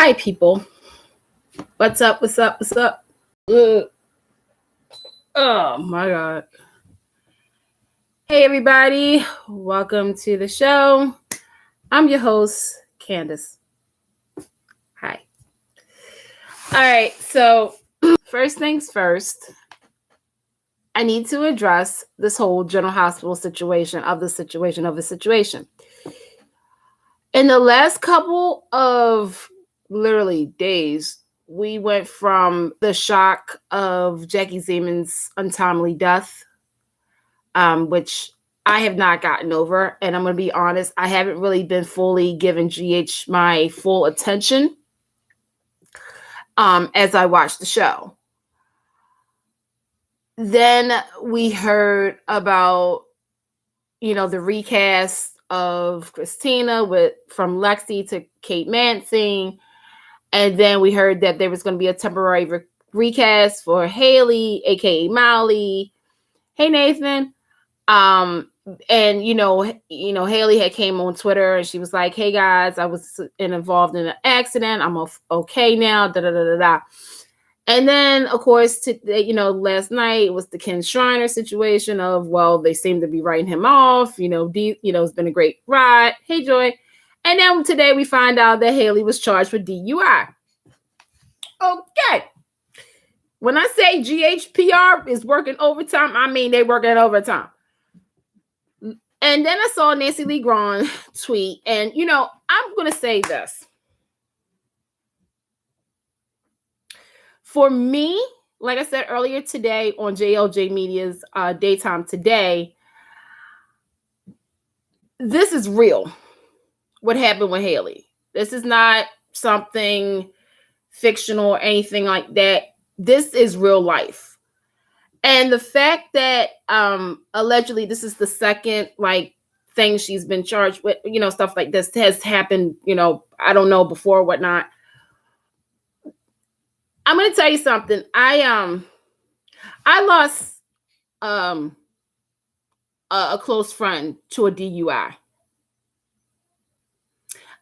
Hi, people. What's up? What's up? What's up? Ugh. Oh, my God. Hey, everybody. Welcome to the show. I'm your host, Candace. Hi. All right. So, first things first, I need to address this whole General Hospital situation. In the last couple of literally days, we went from the shock of Jackie Zeman's untimely death, which I have not gotten over. And I'm going to be honest, I haven't really been fully giving GH my full attention as I watched the show. Then we heard about, the recast of Christina from Lexi to Kate Mancing. And then we heard that there was going to be a temporary recast for Haley, aka Molly. Hey, Nathan. And Haley had came on Twitter and she was like, "Hey guys, I was involved in an accident. I'm okay now." Da da da da da. And then, of course, last night was the Ken Shriner situation of, well, they seem to be writing him off. It's been a great ride. Hey, Joy. And then today we find out that Haley was charged with DUI. Okay. When I say GHPR is working overtime, I mean they working overtime. And then I saw Nancy Lee Grahn tweet, and, I'm going to say this. For me, like I said earlier today on JLJ Media's Daytime Today, this is real, what happened with Haley. This is not something fictional or anything like that. This is real life. And the fact that allegedly this is the second thing she's been charged with, stuff like this has happened, I don't know, before or whatnot. I'm going to tell you something. I lost a close friend to a DUI.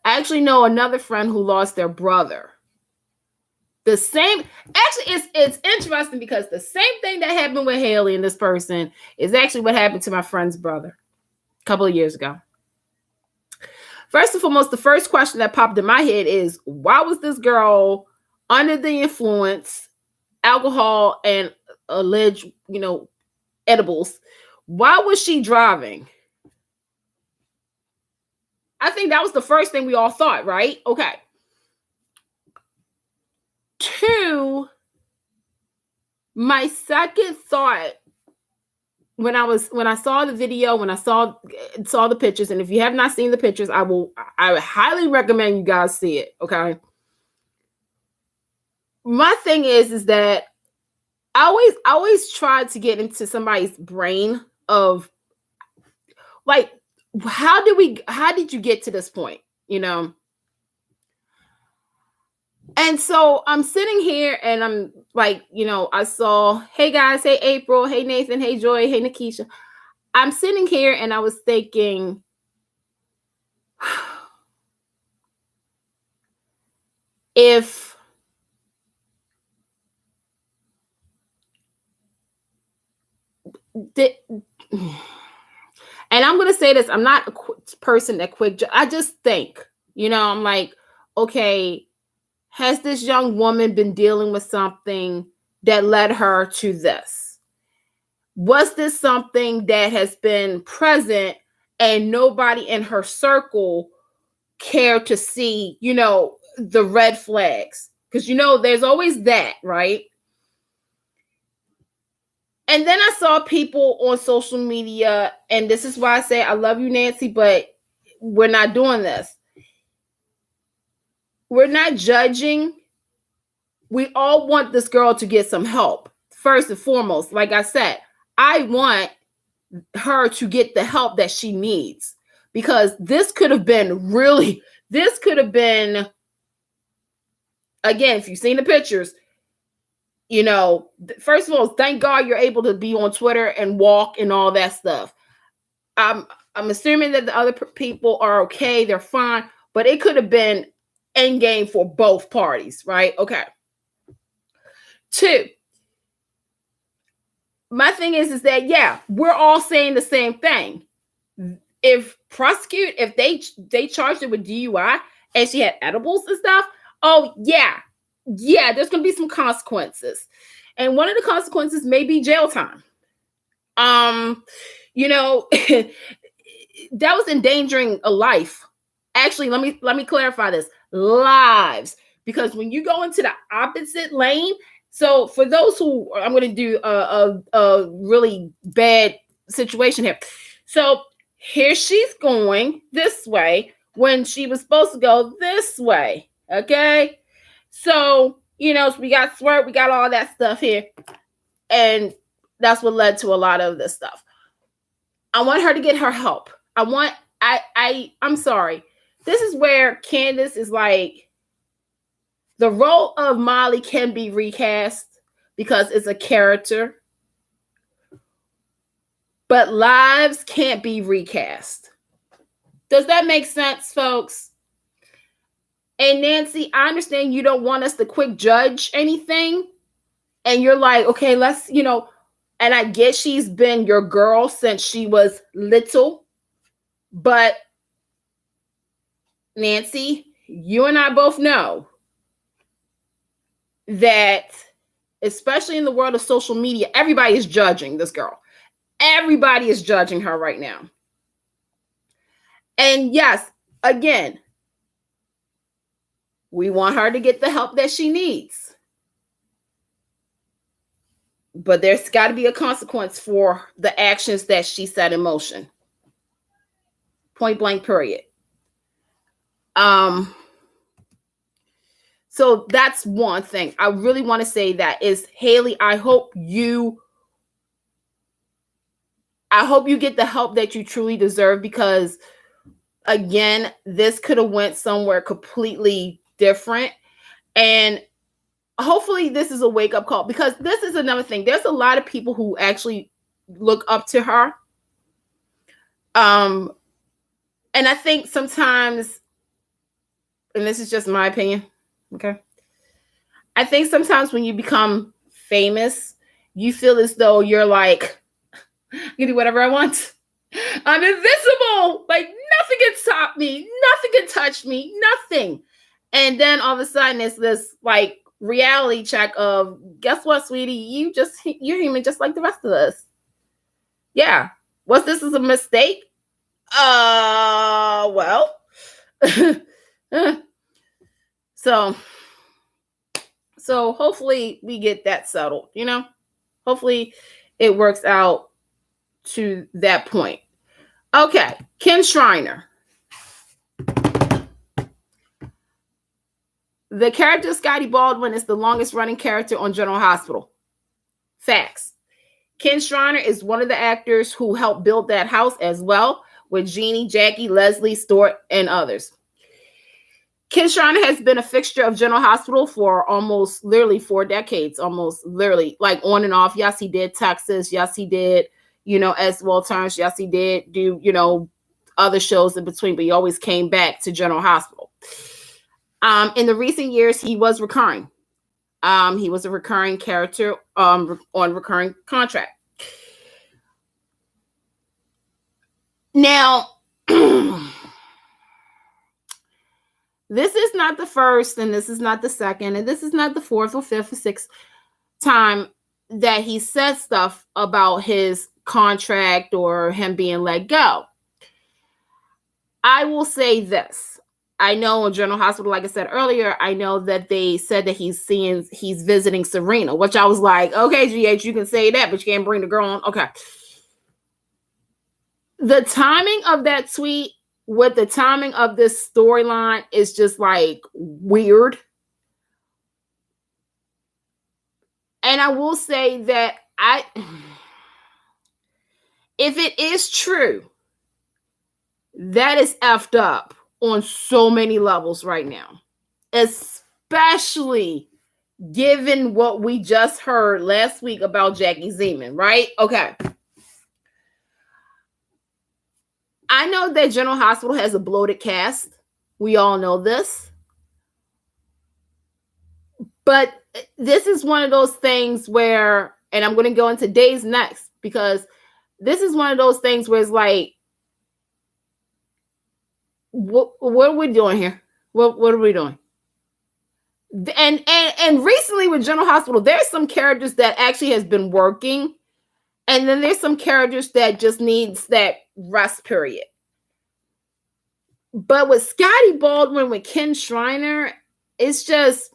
I actually know another friend who lost their brother. The same, actually, it's interesting because the same thing that happened with Haley and this person is actually what happened to my friend's brother a couple of years ago. First and foremost, the first question that popped in my head is, why was this girl under the influence, alcohol and alleged, edibles? Why was she driving? I think that was the first thing we all thought, right? Okay. 2, my second thought when I saw the video, when I saw the pictures, and if you have not seen the pictures, I would highly recommend you guys see it. Okay. My thing is that I always try to get into somebody's brain of how did you get to this point? And so I'm sitting here and I'm like, I saw, hey guys, hey April, hey Nathan, hey Joy, hey Nikisha. I'm sitting here and I was thinking, if and I'm going to say this, I'm not a person that quick, I just think, I'm like, okay, has this young woman been dealing with something that led her to this? Was this something that has been present and nobody in her circle cared to see, the red flags? Because, there's always that, right? And then I saw people on social media, and this is why I say I love you, Nancy, but we're not doing this. We're not judging. We all want this girl to get some help. First and foremost, like I said, I want her to get the help that she needs, because this could have been, again, if you've seen the pictures, first of all, thank God you're able to be on Twitter and walk and all that stuff. I'm assuming that the other people are okay. They're fine, but it could have been end game for both parties, right? Okay. 2, my thing is that, yeah, we're all saying the same thing. If they charged her with DUI and she had edibles and stuff, oh yeah, there's gonna be some consequences, and one of the consequences may be jail time. You know, that was endangering a life. Actually, let me clarify this: lives, because when you go into the opposite lane. So for those who, I'm going to do a really bad situation here. So here she's going this way when she was supposed to go this way. Okay. So, we got swerve, we got all that stuff here. And that's what led to a lot of this stuff. I want her to get her help. I'm sorry. This is where Candace is like, the role of Molly can be recast because it's a character, but lives can't be recast. Does that make sense, folks? And Nancy, I understand you don't want us to quick judge anything. And you're like, okay, let's, and I get she's been your girl since she was little. But Nancy, you and I both know that, especially in the world of social media, everybody is judging this girl. Everybody is judging her right now. And yes, again, we want her to get the help that she needs. But there's got to be a consequence for the actions that she set in motion. Point blank, period. So that's one thing. I really want to say that is, Haley, I hope you get the help that you truly deserve, because again, this could have went somewhere completely different. And hopefully this is a wake-up call, because this is another thing. There's a lot of people who actually look up to her. And I think sometimes, and this is just my opinion, okay? I think sometimes when you become famous, you feel as though you're like, I can do whatever I want. I'm invincible. Like, nothing can stop me. Nothing can touch me. Nothing. And then all of a sudden it's this like reality check of, guess what, sweetie? You're human just like the rest of us. Yeah. Was this a mistake? Well. So hopefully we get that settled, Hopefully it works out to that point. Okay, Ken Shriner. The character Scotty Baldwin is the longest running character on General Hospital. Facts. Ken Shriner is one of the actors who helped build that house as well, with Jeannie, Jackie, Leslie, Stewart, and others. Ken Shriner has been a fixture of General Hospital for almost literally 4 decades, almost literally, like on and off. Yes, he did Texas. Yes, he did, as well turns. Yes, he did do, other shows in between, but he always came back to General Hospital. In the recent years, he was recurring. He was a recurring character on recurring contract. Now, this is not the first, and this is not the second, and this is not the fourth or fifth or sixth time that he said stuff about his contract or him being let go. I will say this. I know in General Hospital, like I said earlier, I know that they said that he's visiting Serena, which I was like, okay, GH, you can say that, but you can't bring the girl on. Okay. The timing of that tweet with the timing of this storyline is just like weird. And I will say that if it is true, that is effed up on so many levels right now, especially given what we just heard last week about Jackie Zeman, right? Okay. I know that General Hospital has a bloated cast. We all know this. But this is one of those things where, and I'm going to go into days next, because this is one of those things where it's like, what are we doing here? What are we doing? And recently with General Hospital, there's some characters that actually has been working, and then there's some characters that just needs that rest period. But with Scotty Baldwin, with Ken Shriner, it's just,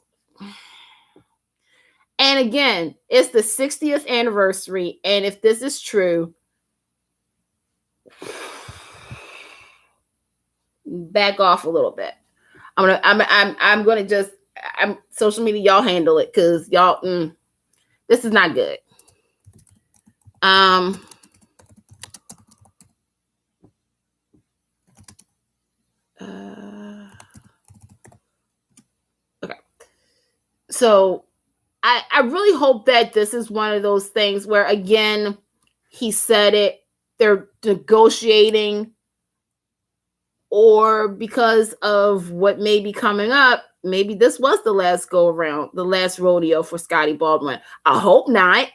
and again, it's the 60th anniversary, and if this is true, back off a little bit. I'm gonna just, social media, y'all handle it, because y'all, this is not good. Okay. So I really hope that this is one of those things where, again, he said it, they're negotiating, or because of what may be coming up, maybe this was the last go around, the last rodeo for Scotty Baldwin. I hope not,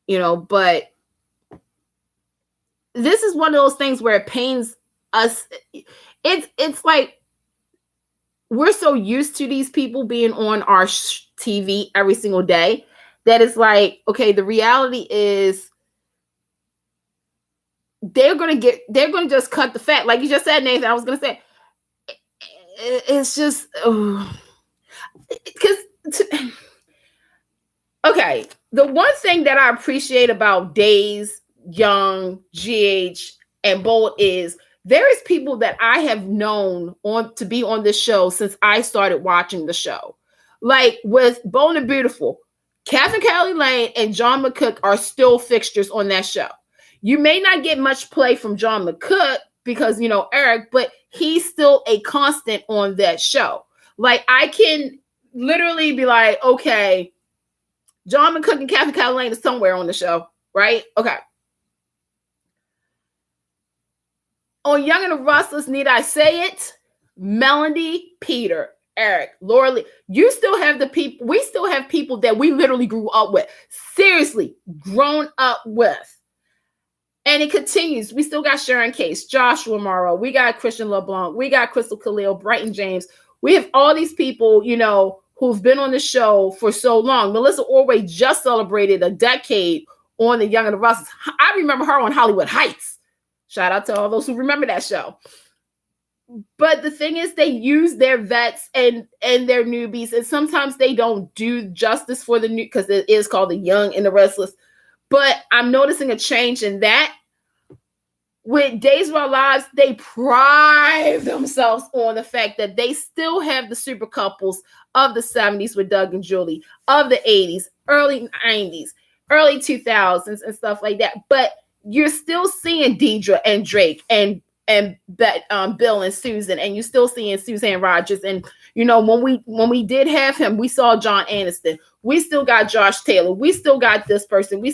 but this is one of those things where it pains us. It's like we're so used to these people being on our TV every single day that it's like, okay, the reality is they're going to just cut the fat. Like you just said, Nathan, I was going to say, it's just, okay. The one thing that I appreciate about Days, Young, GH, and Bold is there is people that I have known to be on this show since I started watching the show. Like with Bold and Beautiful, Catherine Kelly Lane and John McCook are still fixtures on that show. You may not get much play from John McCook because, Eric, but he's still a constant on that show. Like I can literally be like, okay, John McCook and Catherine Kelly Lane is somewhere on the show, right? Okay. On Young and the Restless, need I say it? Melody, Peter, Eric, Laura Lee. You still have the people. We still have people that we literally grew up with. Seriously, grown up with. And it continues. We still got Sharon Case, Joshua Morrow. We got Christian LeBlanc. We got Crystal Khalil, Brighton James. We have all these people, who've been on the show for so long. Melissa Orway just celebrated a decade on the Young and the Restless. I remember her on Hollywood Heights. Shout out to all those who remember that show. But the thing is, they use their vets and their newbies, and sometimes they don't do justice for the new, because it is called the Young and the Restless. But I'm noticing a change in that. With Days of Our Lives, they pride themselves on the fact that they still have the super couples of the 70s with Doug and Julie, of the 80s, early 90s, early 2000s, and stuff like that. But you're still seeing Deidre and Drake and Bill and Susan, and you're still seeing Suzanne Rogers. And when we did have him, we saw John Aniston. We still got Josh Taylor. We still got this person.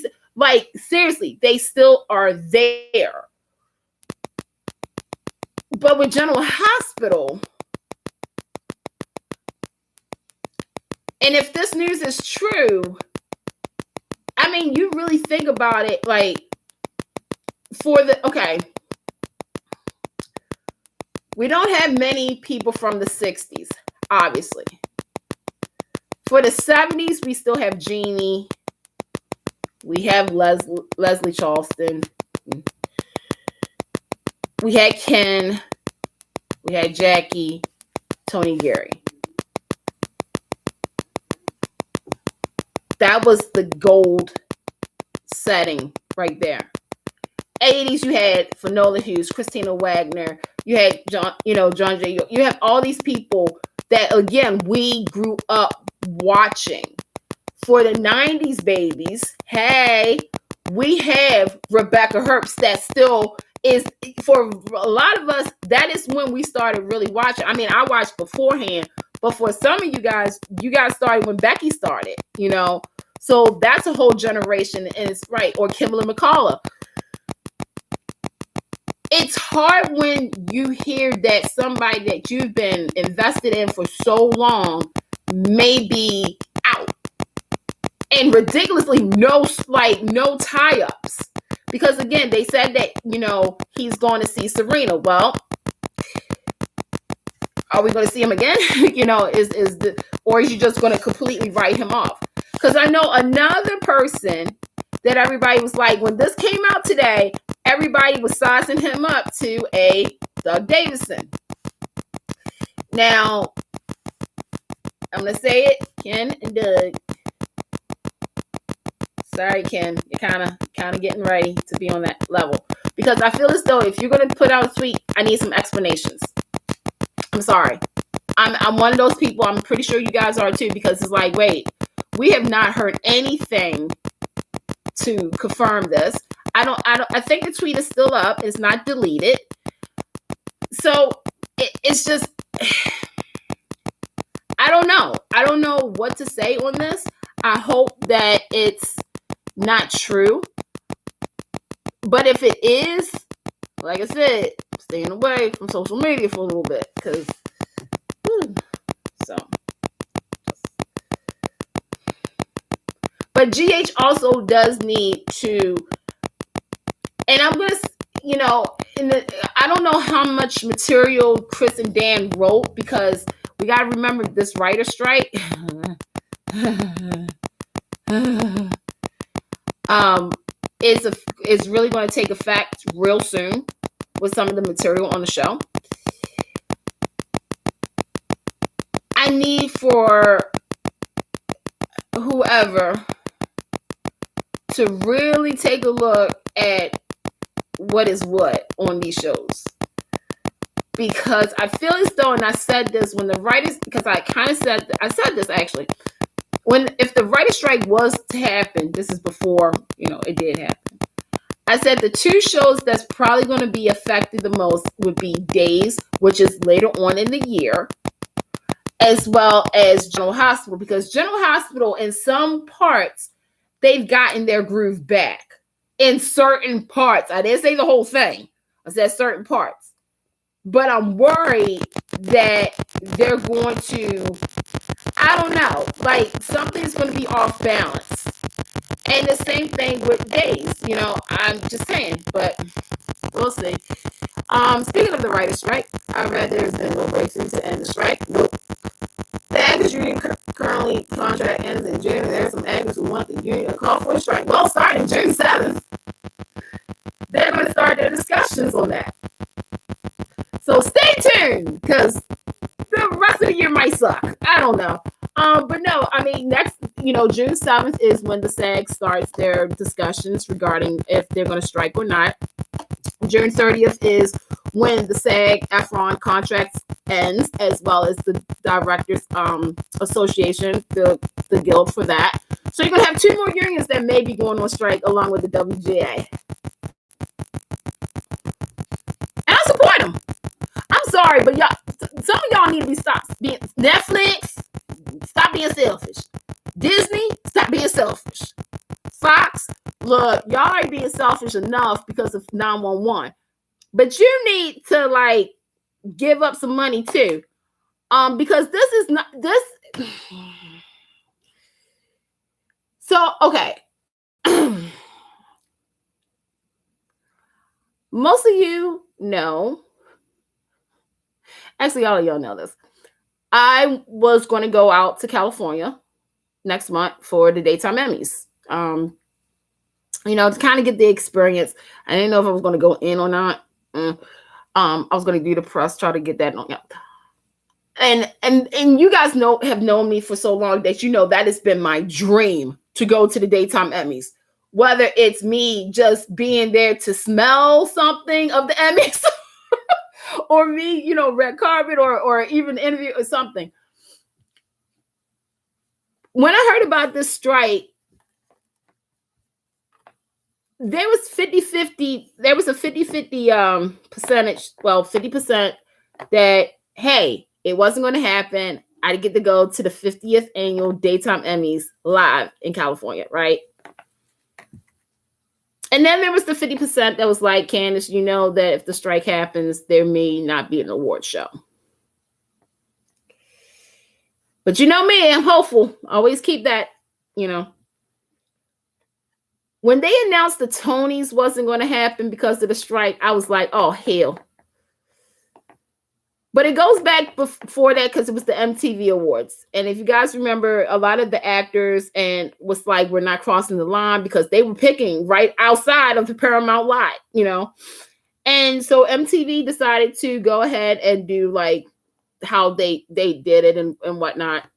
Seriously, they still are there. But with General Hospital, and if this news is true, I mean, you really think about it, we don't have many people from the 60s, obviously. For the 70s, we still have Jeannie. We have Leslie Charleston. We had Ken. We had Jackie, Tony Gary. That was the gold setting right there. 80s, you had Finola Hughes, Christina Wagner. You had John J. You have all these people that, again, we grew up watching. For the 90s babies, hey, we have Rebecca Herbst that still is, for a lot of us, that is when we started really watching. I mean, I watched beforehand, but for some of you guys started when Becky started, So that's a whole generation, and it's right. Or Kimberly McCullough. It's hard when you hear that somebody that you've been invested in for so long may be out. And ridiculously, no tie-ups. Because again, they said that, he's going to see Serena. Well, are we going to see him again? Or is you just going to completely write him off? Because I know another person that everybody was like, when this came out today, everybody was sizing him up to a Doug Davison. Now, I'm going to say it, Ken and Doug. Sorry, Ken, you're kind of getting ready to be on that level. Because I feel as though if you're going to put out a tweet, I need some explanations. I'm sorry. I'm one of those people. I'm pretty sure you guys are too, because it's like, wait, we have not heard anything to confirm this. I think the tweet is still up. It's not deleted. So it's just, I don't know. I don't know what to say on this. I hope that it's not true. But if it is, like I said, I'm staying away from social media for a little bit, because so. But GH also does need to, and I'm gonna, I don't know how much material Chris and Dan wrote, because we gotta remember this writer strike. Is really going to take effect real soon with some of the material on the show. I need for whoever to really take a look at what is what on these shows. Because I feel as though, and I said this when the writers, because I said this actually, if the writer strike was to happen, this is before, it did happen. I said the two shows that's probably going to be affected the most would be Days, which is later on in the year, as well as General Hospital, because General Hospital, in some parts, they've gotten their groove back. In certain parts. I didn't say the whole thing. I said certain parts. But I'm worried that they're going to, I don't know, like something's going to be off balance. And the same thing with Days, I'm just saying, but we'll see. Speaking of the writer's strike, I read there's been no breakthrough to end the strike. Nope. The actors union currently contract ends in June. There are some actors who want the union to call for a strike. Well, starting June 7th, they're going to start their discussions on that. So stay tuned, because the rest of the year might suck. I don't know. But no, I mean, next, June 7th is when the SAG starts their discussions regarding if they're going to strike or not. June 30th is when the SAG-AFTRA contract ends, as well as the Directors Association, the guild for that. So you're going to have two more unions that may be going on strike along with the WGA. And I support them. I'm sorry, but some of y'all need to stop being Netflix. Stop being selfish. Disney, stop being selfish. Fox, look, y'all ain't being selfish enough because of 911. But you need to give up some money too. Because this is not this. So, okay. Most of you know. Actually, all of y'all know this. I was going to go out to California next month for the Daytime Emmys. To kind of get the experience. I didn't know if I was going to go in or not. I was going to do the press, try to get that on. And you guys have known me for so long that that has been my dream to go to the Daytime Emmys. Whether it's me just being there to smell something of the Emmys, or me, red carpet, or even interview or something. When I heard about this strike, there was 50-50. There was a 50-50 percentage. Well, 50% that, hey, it wasn't going to happen. I get to go to the 50th annual Daytime Emmys live in California, right? And then there was the 50% that was like, Candace, that if the strike happens, there may not be an award show. But you know me, I'm hopeful. Always keep that, you know. When they announced the Tonys wasn't going to happen because of the strike, I was like, oh, hell. But it goes back before that because it was the MTV Awards. And if you guys remember, a lot of the actors and was like, we're not crossing the line because they were picking right outside of the Paramount lot, you know. And so MTV decided to go ahead and do like how they did it and whatnot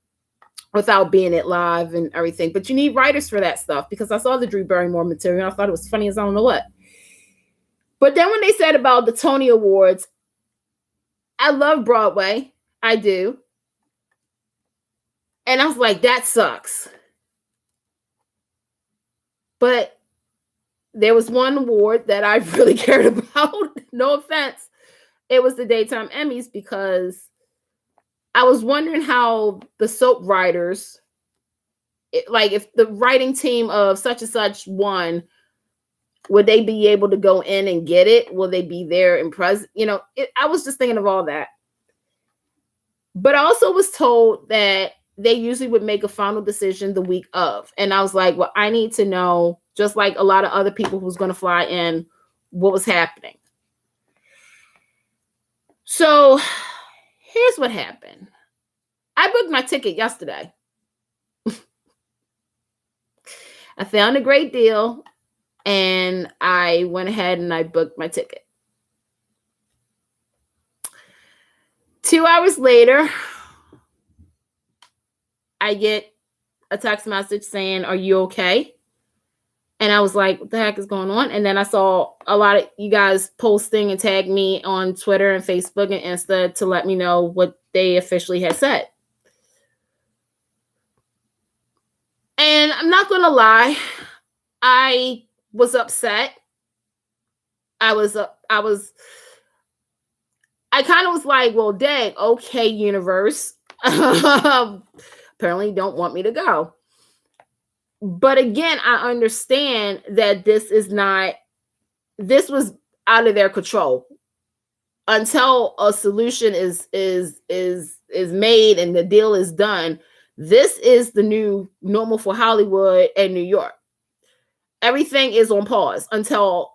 without being it live and everything. But you need writers for that stuff because I saw the Drew Barrymore material. I thought it was funny as I don't know what. But then when they said about the Tony Awards, I love Broadway. I do. And I was like, that sucks. But there was one award that I really cared about. No offense. It was the Daytime Emmys because I was wondering how the soap writers, like if the writing team of such and such won, would they be able to go in and get it? Will they be there in present? You know, I was just thinking of all that. But I also was told that they usually would make a final decision the week of. And I was like, well, I need to know, just like a lot of other people who's going to fly in, what was happening. So here's what happened. I booked my ticket yesterday. I found a great deal and I went ahead and I booked my ticket. 2 hours later, I get a text message saying, are you okay? And I was like, what the heck is going on? And then I saw a lot of you guys posting and tag me on Twitter and Facebook and Insta to let me know what they officially had said. And I'm not going to lie, I was upset. I kind of was like, well, dang, okay, universe. Apparently don't want me to go. But again, I understand that this was out of their control. Until a solution is made and the deal is done, this is the new normal for Hollywood and New York. Everything is on pause until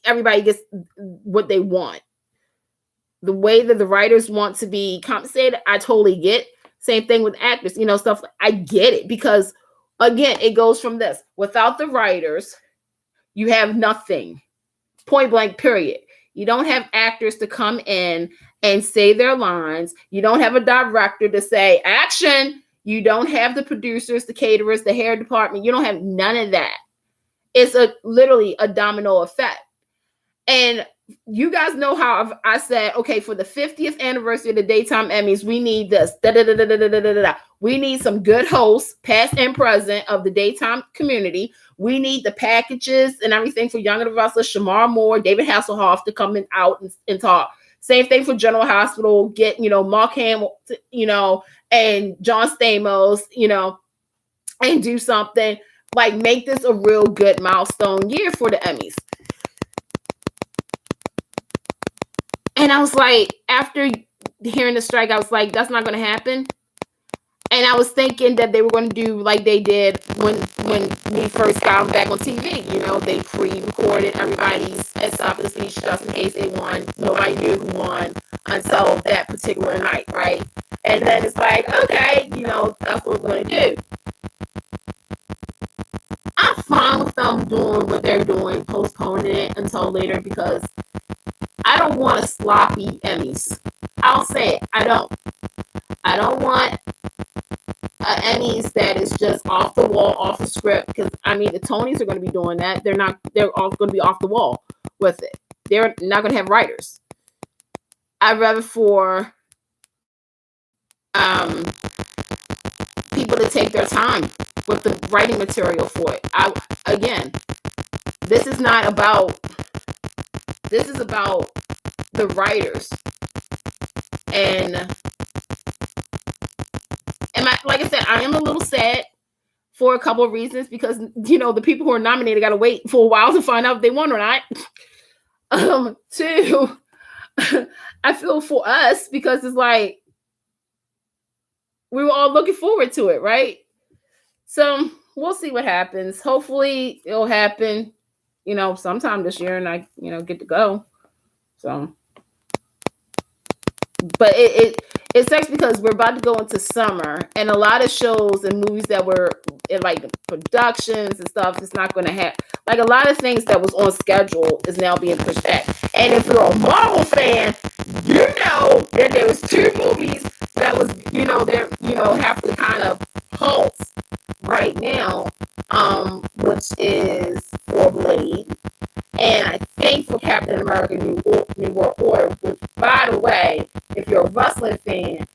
everybody gets what they want. The way that the writers want to be compensated, I totally get. Same thing with actors, you know, stuff. I get it because, again, it goes from this. Without the writers, you have nothing. Point blank, period. You don't have actors to come in and say their lines. You don't have a director to say, action. You don't have the producers, the caterers, the hair department. You don't have none of that. It's literally a domino effect. And you guys know how I said, okay, for the 50th anniversary of the Daytime Emmys, we need this. We need some good hosts, past and present, of the daytime community. We need the packages and everything for Young and the Restless, Shamar Moore, David Hasselhoff to come out and talk. Same thing for General Hospital. Get, Mark Hamill, and John Stamos, and do something. Like, make this a real good milestone year for the Emmys. And I was like, after hearing the strike, I was like, that's not going to happen. And I was thinking that they were going to do like they did when we first got back on TV. They pre-recorded everybody's stuff, the speech just in case they won. Nobody knew who won until that particular night, right? And then it's like, okay, that's what we're going to do. I'm fine with them doing what they're doing, postponing it until later, because I don't want a sloppy Emmys. I'll say it. I don't want Emmys that is just off the wall, off the script. Because the Tonys are going to be doing that. They're all going to be off the wall with it. They're not going to have writers. I'd rather for people to take their time with the writing material for it. This is about the writers. And like I said, I am a little sad for a couple of reasons, because the people who are nominated got to wait for a while to find out if they won or not. Two, I feel for us, because it's like, we were all looking forward to it, right? So we'll see what happens. Hopefully it'll happen, sometime this year, and I, get to go. So, but it sucks because we're about to go into summer, and a lot of shows and movies that were in like productions and stuff is not going to have, like, a lot of things that was on schedule is now being pushed back. And if you're a Marvel fan, you know that there was 2 movies that was, they're, have to kind of halt right now, which is for Blade, and I think for Captain America New World Order, which, by the way, if you're a wrestling fan,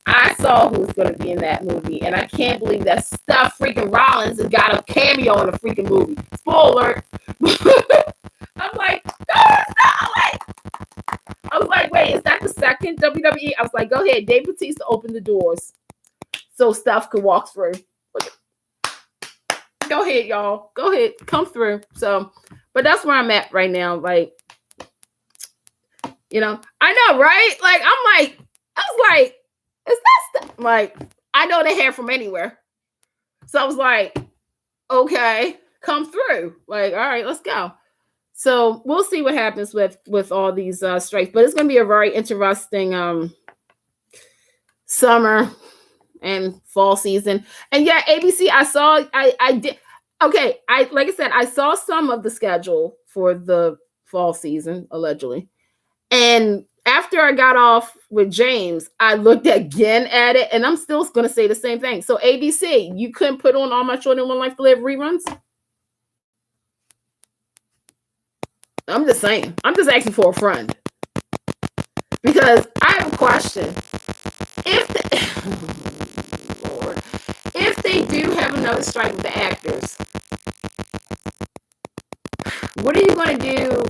I saw who's going to be in that movie, and I can't believe that Stuff freaking Rollins has got a cameo in the freaking movie. Spoiler. I'm like, no, it's not. Like, I was like, wait, is that the second WWE? I was like, go ahead, Dave Bautista, open the doors so Stuff could walk through. Go ahead, y'all. Go ahead, come through. So, but that's where I'm at right now. Like, I know, right? Like, I was like, is that stuff? Like, I know they hair from anywhere. So I was like, okay, come through. Like, all right, let's go. So we'll see what happens with all these strikes. But it's going to be a very interesting summer and fall season. And yeah, ABC, I did. Okay, like I said, I saw some of the schedule for the fall season, allegedly. And after I got off with James, I looked again at it, and I'm still going to say the same thing. So ABC, you couldn't put on All My Children, One Life to Live reruns? I'm just saying. I'm just asking for a friend. Because I have a question. If they do have another strike with the actors, what are you going to do?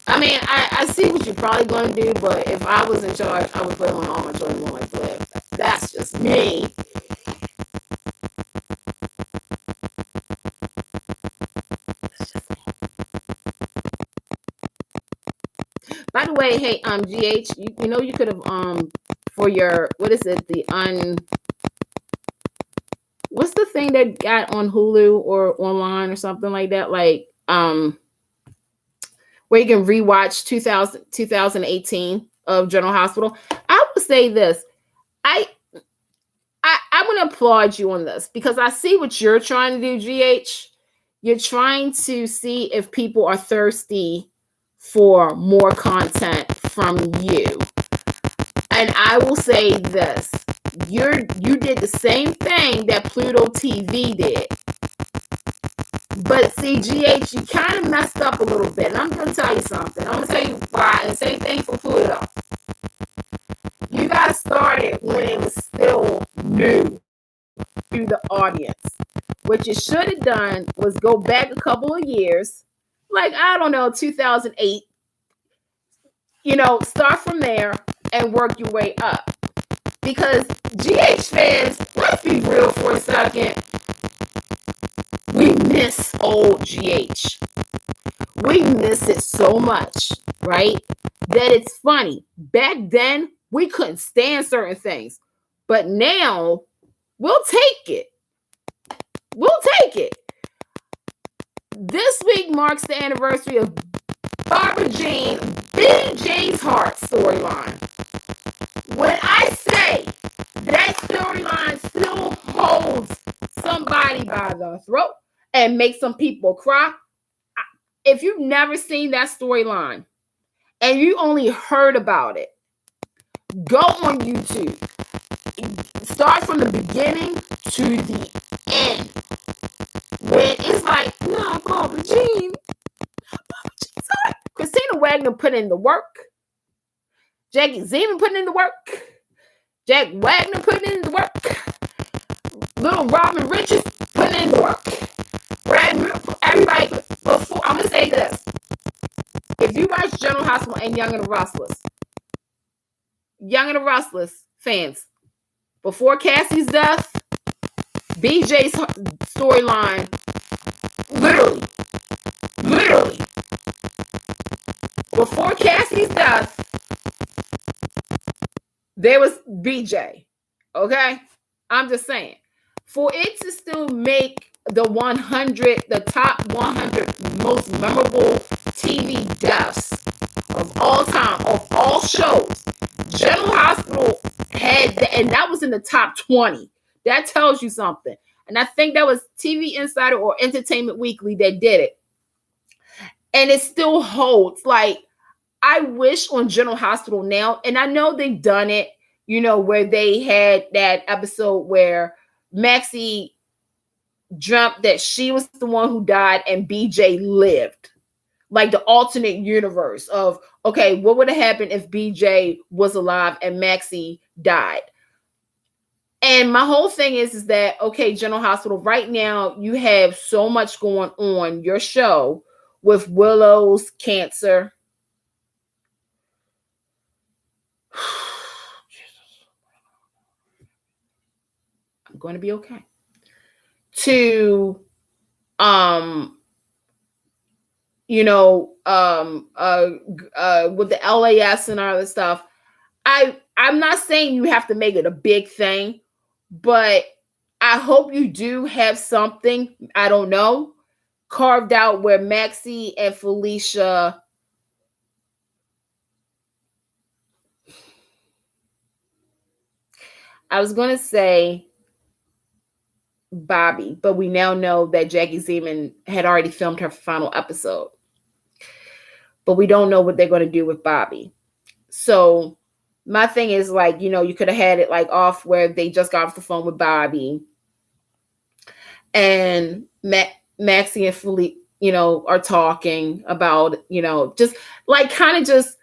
I mean, I see what you're probably going to do, but if I was in charge, I would put on All My Children, One Life to Live. That's just me. By the way, hey, GH, you could have for your, what is it, what's the thing that got on Hulu or online or something like that, like where you can rewatch 2018 of General Hospital. I would say this, I'm going to applaud you on this, because I see what you're trying to do, GH. You're trying to see if people are thirsty for more content from you. And I will say this, you did the same thing that Pluto TV did. But see, GH, you kind of messed up a little bit. And I'm going to tell you something. I'm going to tell you why. And same thing for Pluto. You guys started when it was still new to the audience. What you should have done was go back a couple of years, like, I don't know, 2008, start from there and work your way up. Because GH fans, let's be real for a second, we miss old GH. We miss it so much, right? That it's funny. Back then, we couldn't stand certain things. But now, we'll take it. We'll take it. This week marks the anniversary of Barbara Jean, Big James Hart storyline. When I say that storyline still holds somebody by the throat and makes some people cry, if you've never seen that storyline and you only heard about it, go on YouTube. Start from the beginning to the end. When it's like, no, Barbara Jean. Sorry. Christina Wagner put in the work. Jackie Zeman put in the work. Jack Wagner put in the work. Little Robin Richards put in the work. Everybody, before, I'm going to say this. If you watch General Hospital and Young and the Restless fans, before Cassie's death, BJ's storyline, literally, before Cassie's death, there was BJ. Okay? I'm just saying. For it to still make the top 100 most memorable TV deaths of all time, of all shows, General Hospital had that, and that was in the top 20. That tells you something. And I think that was TV Insider or Entertainment Weekly that did it. And it still holds. Like, I wish on General Hospital now, and I know they've done it, where they had that episode where Maxie dreamt that she was the one who died and BJ lived. Like the alternate universe of, okay, what would have happened if BJ was alive and Maxie died? And my whole thing is that, okay, General Hospital, right now you have so much going on your show with Willow's cancer. I'm going to be okay. To, with the LAS and all this stuff, I'm not saying you have to make it a big thing, but I hope you do have something, I don't know, carved out where Maxie and Felicia I was going to say Bobby, but we now know that Jackie Zeman had already filmed her final episode. But we don't know what they're going to do with Bobby. So my thing is, like, you could have had it like off where they just got off the phone with Bobby and Maxie and Philippe, are talking about, just like kind of just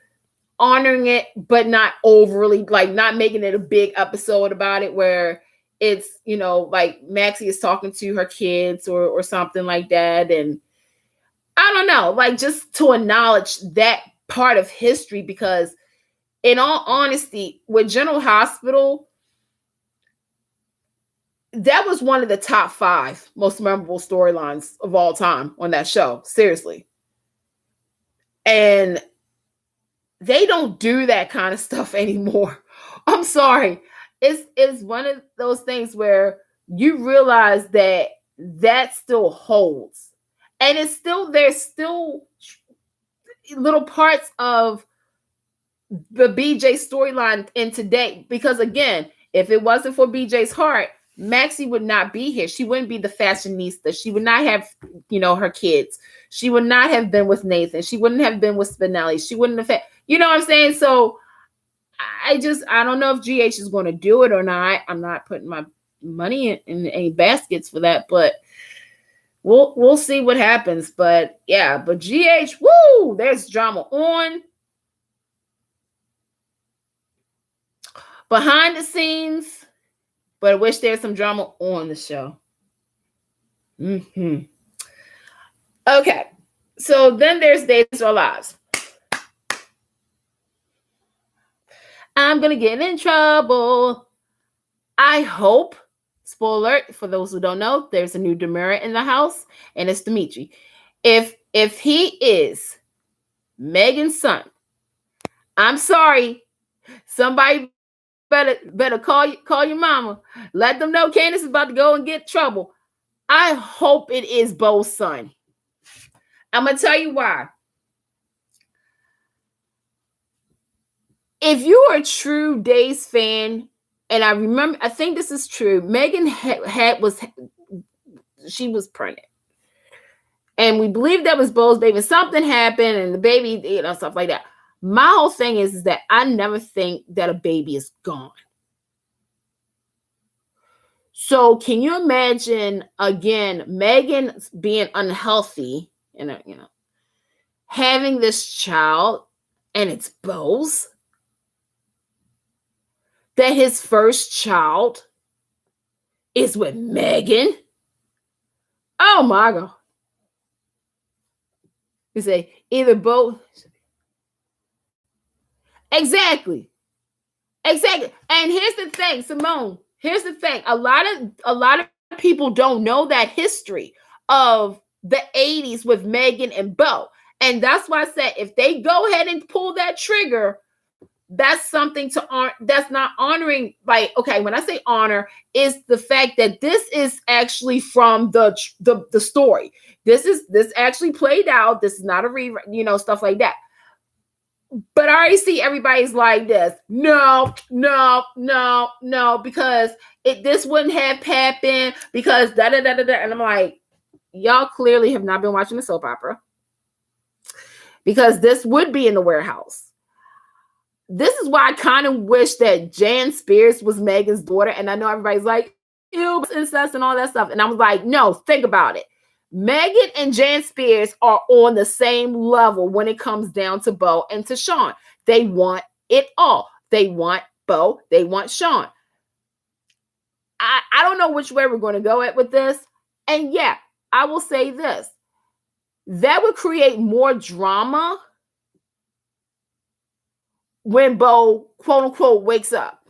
honoring it, but not overly, like not making it a big episode about it where it's, like Maxie is talking to her kids or something like that. And I don't know, like just to acknowledge that part of history, because in all honesty, with General Hospital, that was one of the top 5 most memorable storylines of all time on that show. Seriously. And they don't do that kind of stuff anymore. I'm sorry. It's one of those things where you realize that still holds. And there's still little parts of the BJ storyline in today. Because again, if it wasn't for BJ's heart, Maxie would not be here. She wouldn't be the fashionista. She would not have, her kids. She would not have been with Nathan. She wouldn't have been with Spinelli. She wouldn't have had, you know what I'm saying? So I don't know if GH is going to do it or not. I'm not putting my money in any baskets for that, but we'll see what happens. But yeah, but GH, woo, there's drama on. Behind the scenes, but I wish there's some drama on the show. Okay, so then there's Days of Our Lives. I'm going to get in trouble. I hope, spoiler alert, for those who don't know, there's a new Demira in the house, and it's Dimitri. If he is Megan's son, I'm sorry, somebody better call your mama. Let them know Candace is about to go and get trouble. I hope it is Bo's son. I'm going to tell you why. If you are a true Days fan, and I think this is true, Megan she was pregnant. And we believe that was Bo's baby. Something happened and the baby, stuff like that. My whole thing is that I never think that a baby is gone. So can you imagine, again, Megan being unhealthy, having this child, and it's Bo's? That his first child is with Megan? Oh my God. You say either Bo. Exactly. And here's the thing, Simone. Here's the thing. A lot of people don't know that history of the 80s with Megan and Bo. And that's why I said if they go ahead and pull that trigger, That's something to honor. That's not honoring. Like, okay, when I say honor, is the fact that this is actually from the story. This actually played out. This is not a rewrite, stuff like that. But I already see everybody's like this. No, no, no, no, because this wouldn't have happened because da da da da da. And I'm like, y'all clearly have not been watching the soap opera because this would be in the warehouse. This is why I kind of wish that Jan Spears was Megan's daughter. And I know everybody's like, ew, incest and all that stuff. And I was like, no, think about it. Megan and Jan Spears are on the same level when it comes down to Bo and to Sean. They want it all. They want Bo. They want Sean. I don't know which way we're going to go at with this. And yeah, I will say this. That would create more drama when Bo, quote unquote, wakes up.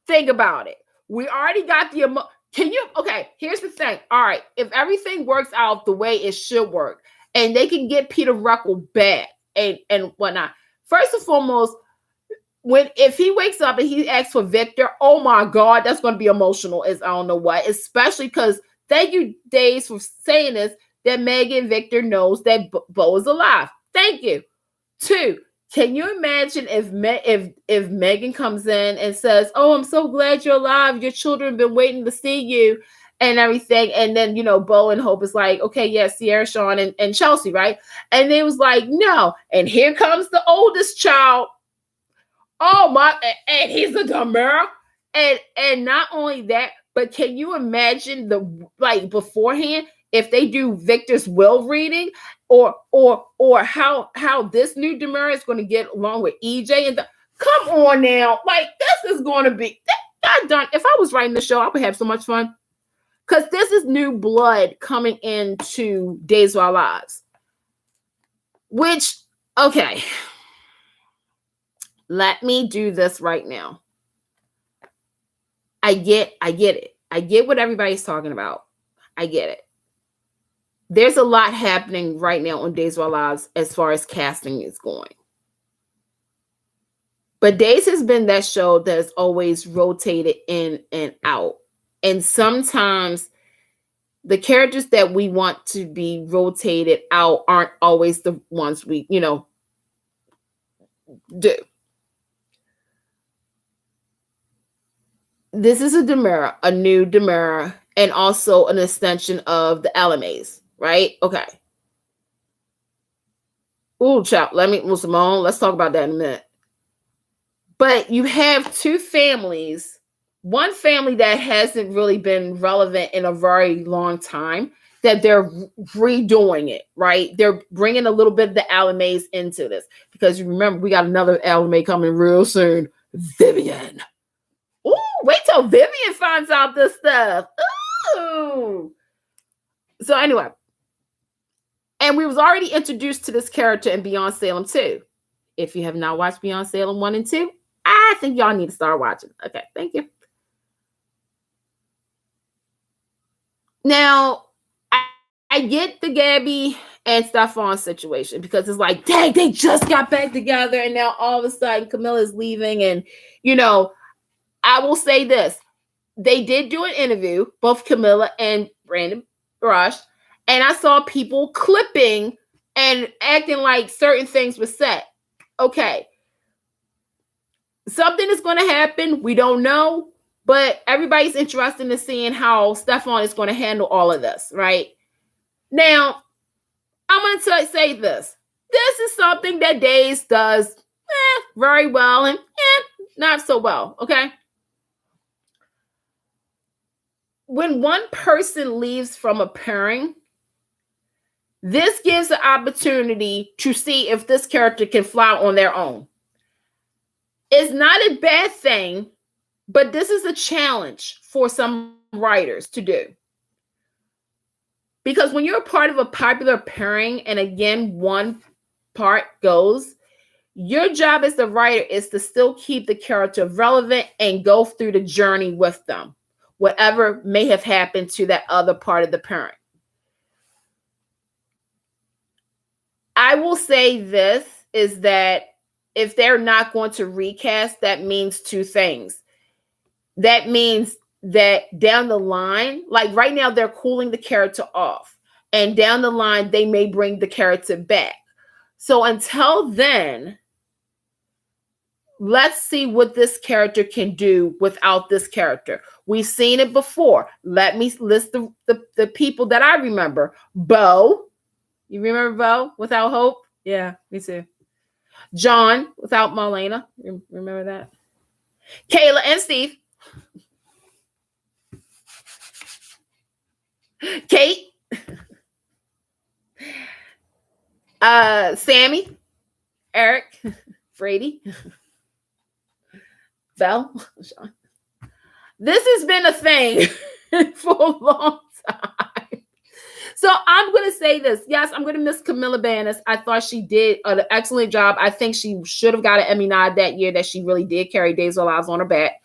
Think about it. We already got the okay, here's the thing. All right, if everything works out the way it should work, and they can get Peter Ruckle back and whatnot. First and foremost, if he wakes up and he asks for Victor, oh my God, that's going to be emotional as I don't know what, especially because thank you, Days, for saying this, that Megan Victor knows that Bo is alive. Thank you. 2, can you imagine if Megan comes in and says, oh, I'm so glad you're alive. Your children have been waiting to see you and everything. And then, Bo and Hope is like, okay, yeah, Sierra, Sean, and Chelsea, right? And they was like, no. And here comes the oldest child. Oh my, and he's a Demura. And not only that, but can you imagine beforehand, if they do Victor's will reading or how this new Demura is going to get along with EJ and come on now, this is going to be done. If I was writing the show, I would have so much fun because this is new blood coming into Days of Our Lives. Which, okay, let me do this right now. I get it. I get what everybody's talking about. I get it. There's a lot happening right now on Days of Our Lives as far as casting is going. But Days has been that show that has always rotated in and out. And sometimes the characters that we want to be rotated out aren't always the ones we, do. This is a Demura, a new Demura, and also an extension of the LMAs, right? Okay. Ooh, child, Simone, let's talk about that in a minute. But you have 2 families, one family that hasn't really been relevant in a very long time, that they're redoing it, right? They're bringing a little bit of the LMAs into this because you remember we got another LMA coming real soon, Vivian. Ooh, wait till Vivian finds out this stuff. Ooh. So anyway, and we was already introduced to this character in Beyond Salem 2. If you have not watched Beyond Salem 1 and 2, I think y'all need to start watching. Okay, thank you. Now, I get the Gabby and Stephon situation because it's like, dang, they just got back together and now all of a sudden Camilla's leaving. And, I will say this. They did do an interview, both Camilla and Brandon Rush, and I saw people clipping and acting like certain things were said. Okay. Something is going to happen. We don't know, but everybody's interested in seeing how Stephon is going to handle all of this, right? Now, I'm going to say this. This is something that Days does very well and not so well, okay? When one person leaves from a pairing, this gives an opportunity to see if this character can fly on their own. It's not a bad thing, but this is a challenge for some writers to do. Because when you're a part of a popular pairing, and again, one part goes, your job as the writer is to still keep the character relevant and go through the journey with them, whatever may have happened to that other part of the pairing. I will say this, is that if they're not going to recast, that means two things. That means that down the line, like right now, they're cooling the character off. And down the line, they may bring the character back. So until then, let's see what this character can do without this character. We've seen it before. Let me list the people that I remember. Bo. You remember Bo without Hope? Yeah, me too. John without Marlena. Remember that? Kayla and Steve. Kate. Sammy. Eric. Brady. Belle. This has been a thing for a long time. So I'm going to say this. Yes, I'm going to miss Camilla Bannis. I thought she did an excellent job. I think she should have got an Emmy nod that year, that she really did carry Days of Our Lives on her back.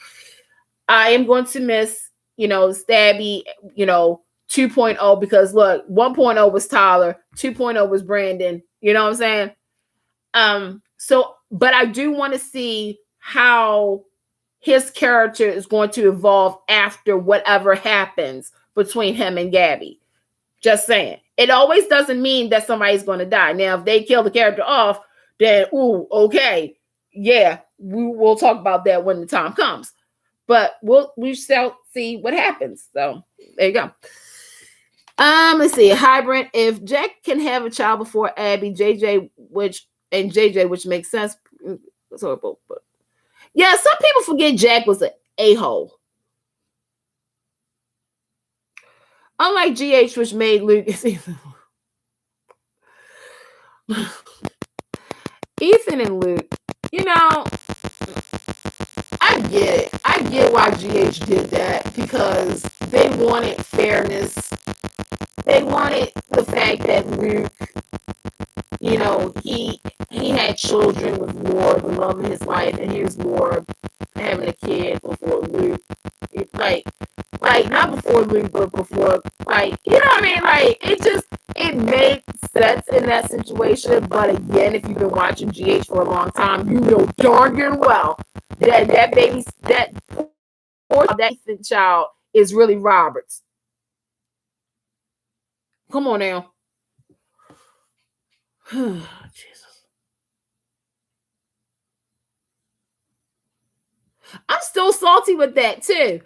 I am going to miss, Stabby, 2.0, because look, 1.0 was Tyler, 2.0 was Brandon. You know what I'm saying? But I do want to see how his character is going to evolve after whatever happens between him and Gabby. Just saying. It always doesn't mean that somebody's going to die. Now, if they kill the character off, then, okay. Yeah, we'll talk about that when the time comes. But we shall see what happens. So, there you go. Let's see. Hybrid. If Jack can have a child before Abby, JJ, which makes sense. So, yeah, some people forget Jack was an a-hole. Unlike GH, which made Luke Ethan and Luke, I get it. I get why GH did that, because they wanted fairness. They wanted the fact that Luke, he had children with more the love of his life, and he was more having a kid before Luke. Like not before Luke, but before, you know what I mean? Like, it made sense in that situation. But again, if you've been watching GH for a long time, you know darn good well that baby's, that Ethan child is really Robert's. Come on now. Jesus. I'm still salty with that too.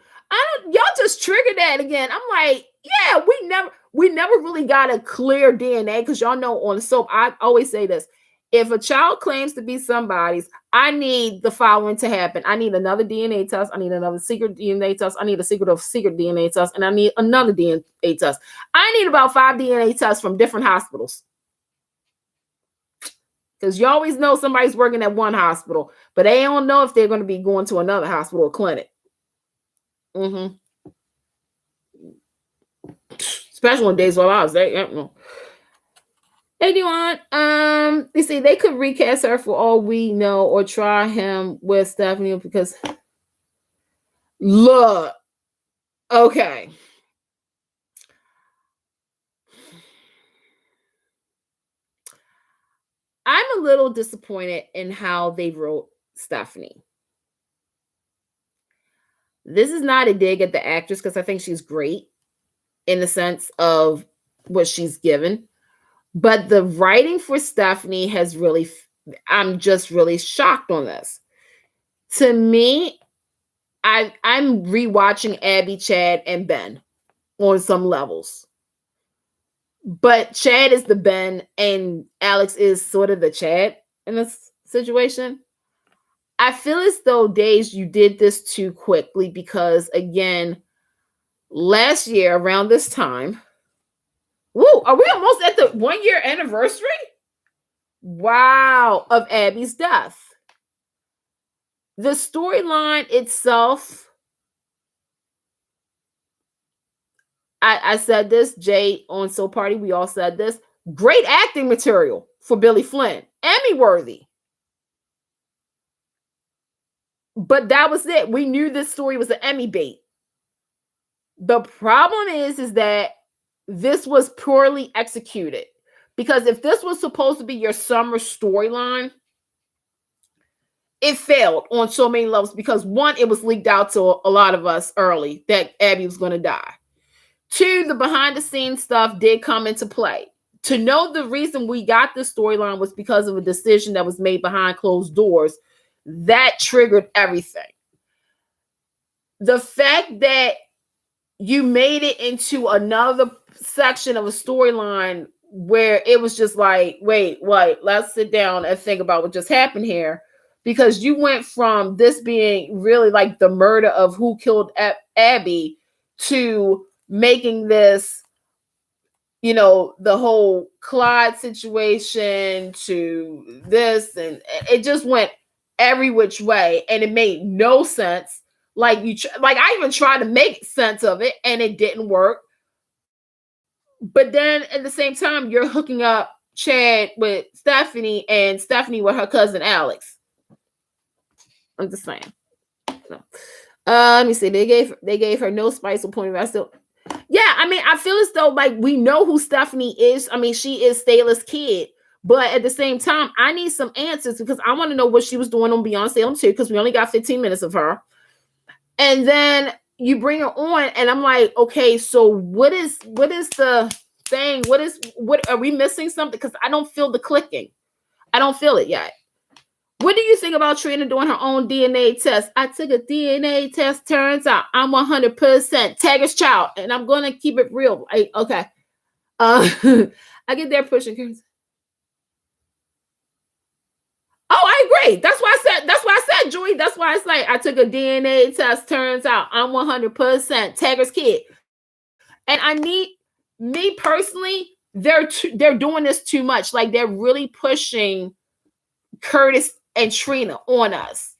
Y'all just triggered that again. I'm like, yeah, we never really got a clear DNA, because y'all know on the soap, I always say this. If a child claims to be somebody's, I need the following to happen. I need another DNA test. I need another secret DNA test. I need a secret DNA test. And I need another DNA test. I need about 5 DNA tests from different hospitals. Because you always know somebody's working at one hospital, but they don't know if they're going to be going to another hospital or clinic. Especially on Days of Our Lives. Hey, Dion. You see, they could recast her for all we know, or try him with Stephanie, because look, okay. I'm a little disappointed in how they wrote Stephanie. This is not a dig at the actress, because I think she's great in the sense of what she's given. But the writing for Stephanie has really, I'm just really shocked on this. To me, I'm rewatching Abby, Chad, and Ben on some levels. But Chad is the Ben and Alex is sort of the Chad in this situation. I feel as though, Days, you did this too quickly, because, again, last year around this time, are we almost at the 1-year anniversary? Wow, of Abby's death. The storyline itself, I said this, Jay on Soap Party, we all said this. Great acting material for Billy Flynn. Emmy worthy. But that was it. We knew this story was an Emmy bait. The problem is that this was poorly executed. Because if this was supposed to be your summer storyline, it failed on so many levels because one, it was leaked out to a lot of us early that Abby was going to die. Two, the behind the scenes stuff did come into play. To know the reason we got this storyline was because of a decision that was made behind closed doors. That triggered everything. The fact that you made it into another section of a storyline where it was just like, wait, what? Let's sit down and think about what just happened here. Because you went from this being really like the murder of who killed Abby to making this, you know, the whole Clyde situation to this, and it just went every which way, and it made no sense. Like I even tried to make sense of it, and it didn't work. But then at the same time, you're hooking up Chad with Stephanie, and Stephanie with her cousin Alex. I'm just saying. No. Let me see. They gave her no spice or point of view. Yeah, I mean, I feel as though like we know who Stephanie is. I mean, she is Stayla's kid. But at the same time, I need some answers because I want to know what she was doing on Beyond Salem 2 because we only got 15 minutes of her. And then you bring her on, and I'm like, okay, so what is the thing? What are we missing something? Because I don't feel the clicking. I don't feel it yet. What do you think about Trina doing her own DNA test? I took a DNA test. Turns out I'm 100% Taggart's child, and I'm gonna keep it real. Okay. I get there pushing. Oh, I agree. That's why I said, Joey. That's why it's like I took a DNA test. Turns out I'm 100% Taggart's kid, and I need me personally. They're doing this too much. Like they're really pushing Curtis and Trina on us.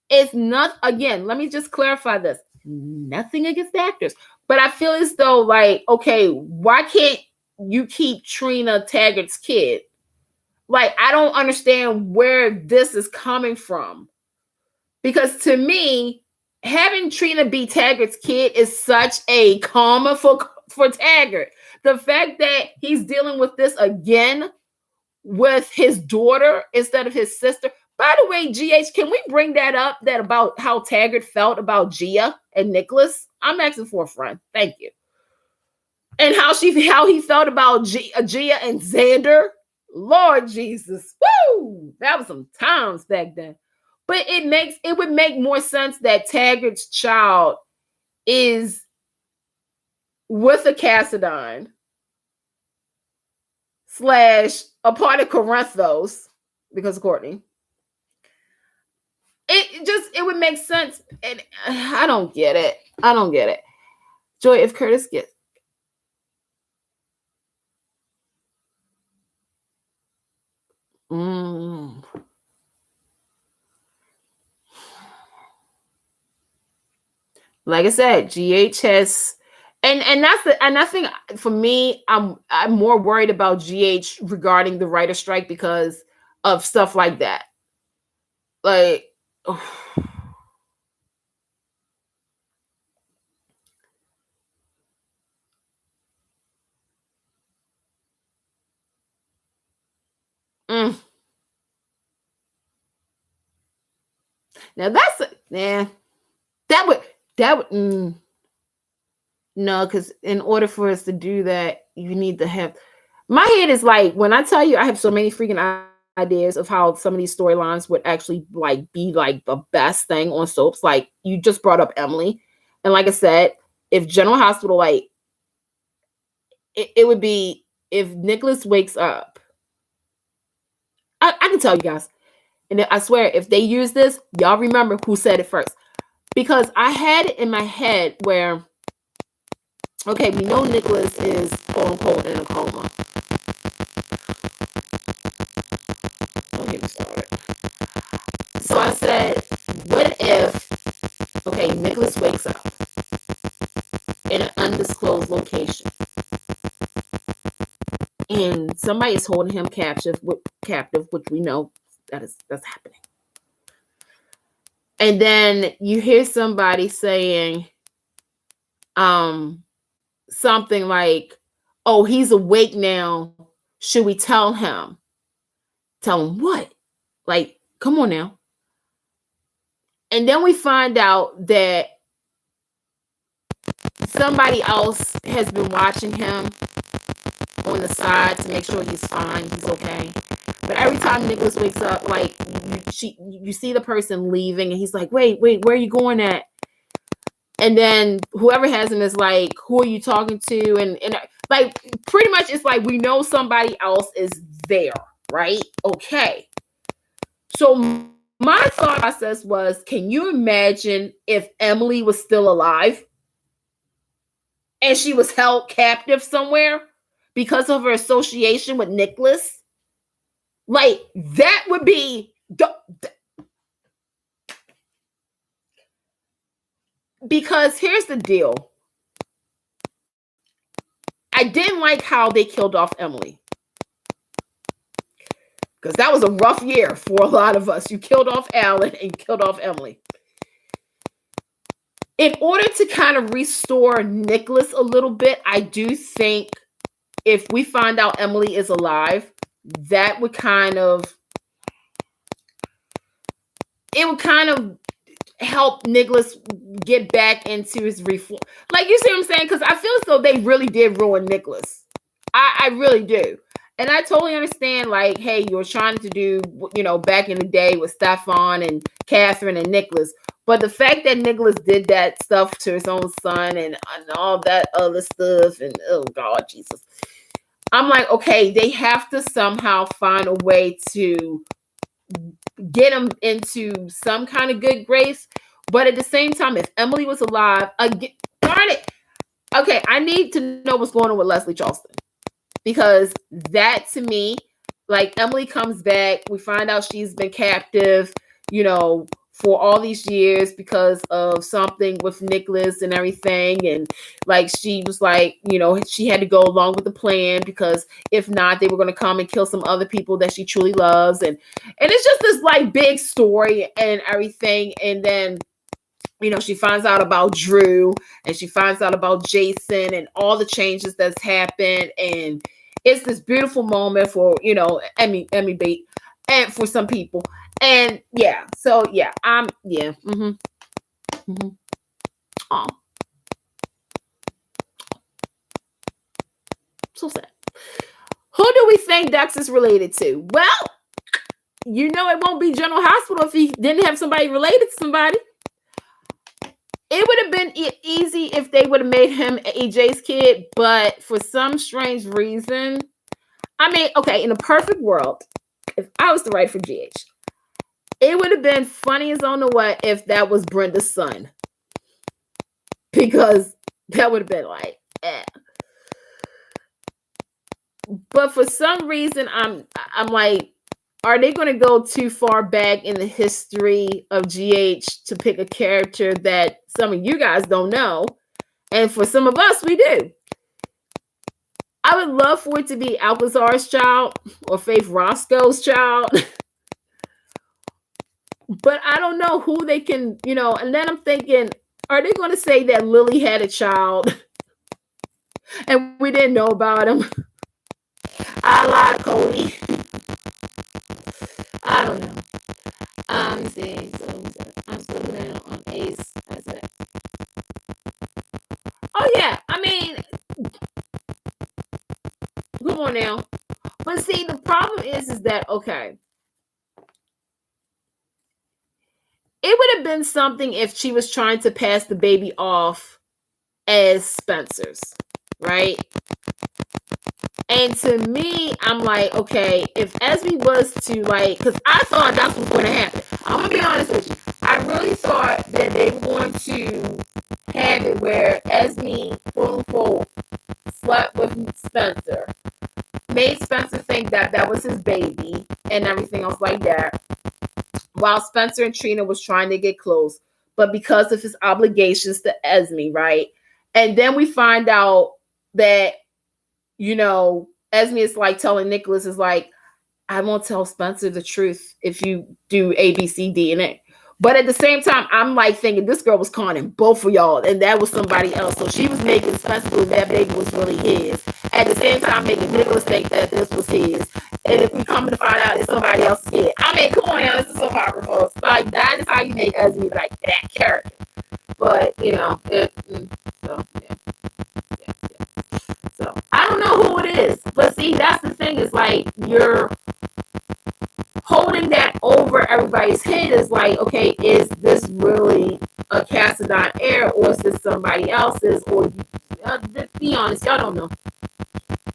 It's not, again, let me just clarify this. Nothing against the actors, but I feel as though like, okay, why can't you keep Trina Taggart's kid? Like, I don't understand where this is coming from. Because to me, having Trina be Taggart's kid is such a karma for Taggart. The fact that he's dealing with this again with his daughter instead of his sister. By the way, GH, can we bring that up? That about how Taggart felt about Gia and Nicholas? I'm asking for a friend. Thank you. And how he felt about Gia and Xander. Lord Jesus. Woo! That was some times back then. But it would make more sense that Taggart's child is with a Cassadine / a part of Corinthos because of Courtney. It would make sense. And I don't get it. Joy, if Curtis gets like I said, GH has and I think for me, I'm more worried about GH regarding the writer strike because of stuff like that. Like Now that's that would no, because in order for us to do that, you need to have. My head is like when I tell you I have so many freaking ideas of how some of these storylines would actually like be like the best thing on soaps. Like you just brought up Emily, and like I said, if General Hospital, like it would be if Nicholas wakes up. I can tell you guys. And I swear, if they use this, y'all remember who said it first. Because I had it in my head where, okay, we know Nicholas is quote unquote in a coma. Okay, we started. So I said, what if, okay, Nicholas wakes up in an undisclosed location and somebody is holding him captive, which we know that's happening. And then you hear somebody saying something like, oh, he's awake now, Should we tell him? Tell him what? Like, come on now. And then we find out that somebody else has been watching him on the side to make sure he's fine, he's okay. But every time Nicholas wakes up, like you see the person leaving, and he's like, wait, where are you going at? And then whoever has him is like, who are you talking to? And like pretty much it's like we know somebody else is there, right? Okay. So my thought process was, can you imagine if Emily was still alive and she was held captive somewhere because of her association with Nicholas? Like, that would be because here's the deal. I didn't like how they killed off Emily. Because that was a rough year for a lot of us. You killed off Alan and you killed off Emily. In order to kind of restore Nicholas a little bit, I do think if we find out Emily is alive, that would kind of help Nicholas get back into his reform. Like, you see what I'm saying? Because I feel as though they really did ruin Nicholas. I really do. And I totally understand, like, hey, you were trying to do, back in the day with Stefan and Catherine and Nicholas. But the fact that Nicholas did that stuff to his own son and all that other stuff, and oh God, Jesus. I'm like, okay, they have to somehow find a way to get him into some kind of good grace. But at the same time, if Emily was alive, again, darn it. Okay, I need to know what's going on with Leslie Charleston. Because that, to me, like, Emily comes back, we find out she's been captive, for all these years because of something with Nicholas and everything. And like, she was like, she had to go along with the plan because if not, they were going to come and kill some other people that she truly loves. And it's just this like big story and everything. And then, she finds out about Drew and she finds out about Jason and all the changes that's happened. And it's this beautiful moment for, Emmy bait and for some people. And yeah, so yeah, Oh, so sad. Who do we think Dex is related to? Well, it won't be General Hospital if he didn't have somebody related to somebody. It would have been easy if they would have made him AJ's kid, but for some strange reason, okay, in a perfect world, if I was to write for GH, it would have been funny as I don't know what if that was Brenda's son. Because that would have been like, eh. But for some reason, I'm like, are they going to go too far back in the history of GH to pick a character that some of you guys don't know? And for some of us, we do. I would love for it to be Alcazar's child or Faith Roscoe's child. But I don't know who they can, and then I'm thinking, are they going to say that Lily had a child and we didn't know about him? I lied, Cody. I don't know. I'm seeing, so I'm still down on Ace. That's it. Oh, yeah. Come on now. But see, the problem is that, okay, it would have been something if she was trying to pass the baby off as Spencer's, right? And to me, I'm like, okay, if Esme was to like, because I thought that's what's going to happen. I'm going to be honest with you. I really thought that they were going to have it where Esme, quote unquote, slept with Spencer, made Spencer think that that was his baby and everything else like that, while Spencer and Trina was trying to get close, but because of his obligations to Esme, right? And then we find out that, Esme is like telling Nicholas is like, I won't tell Spencer the truth if you do ABCD and A. But at the same time, I'm like thinking this girl was conning both of y'all, and that was somebody else. So she was making Spencer believe that baby was really his. At the same time, making Nicholas think that this was his. And if we come to find out it's somebody else's kid, I mean, come on now, this is so powerful. Like that is how you make Esme like that character. But so yeah. So I don't know who it is, but see, that's the thing is like you're holding that over everybody's head is like, okay, is this really a Cassadine heir or is this somebody else's? Or be honest, y'all don't know.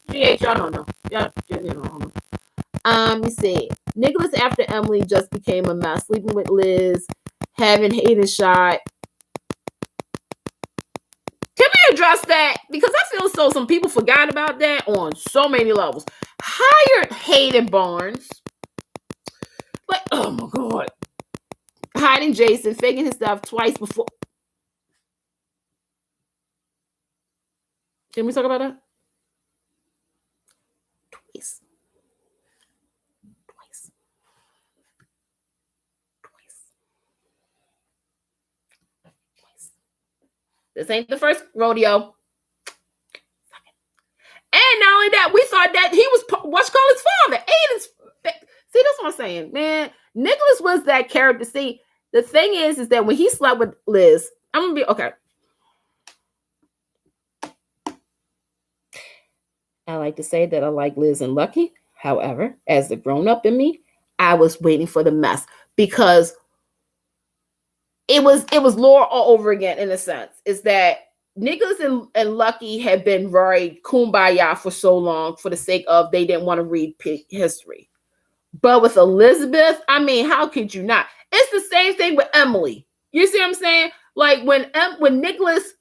GH, y'all don't know. Y'all don't know. You see, Nicholas after Emily just became a mess, sleeping with Liz, having Hayden shot. Can we address that? Because I feel so some people forgot about that on so many levels. Hired Hayden Barnes. Like, oh my God. Hiding Jason, faking his stuff twice before. Can we talk about that? Twice. This ain't the first rodeo. And not only that, we thought that he was what's called his father. Aiden's. See, that's what I'm saying, man. Nicholas was that character. See, the thing is that when he slept with Liz, I'm gonna be okay. I like to say that I like Liz and Lucky. However, as the grown-up in me, I was waiting for the mess because it was Laura all over again in a sense. Is that Nicholas and Lucky had been very kumbaya for so long for the sake of they didn't want to read history. But with Elizabeth, I mean, how could you not? It's the same thing with Emily. You see what I'm saying? Like when Nicholas,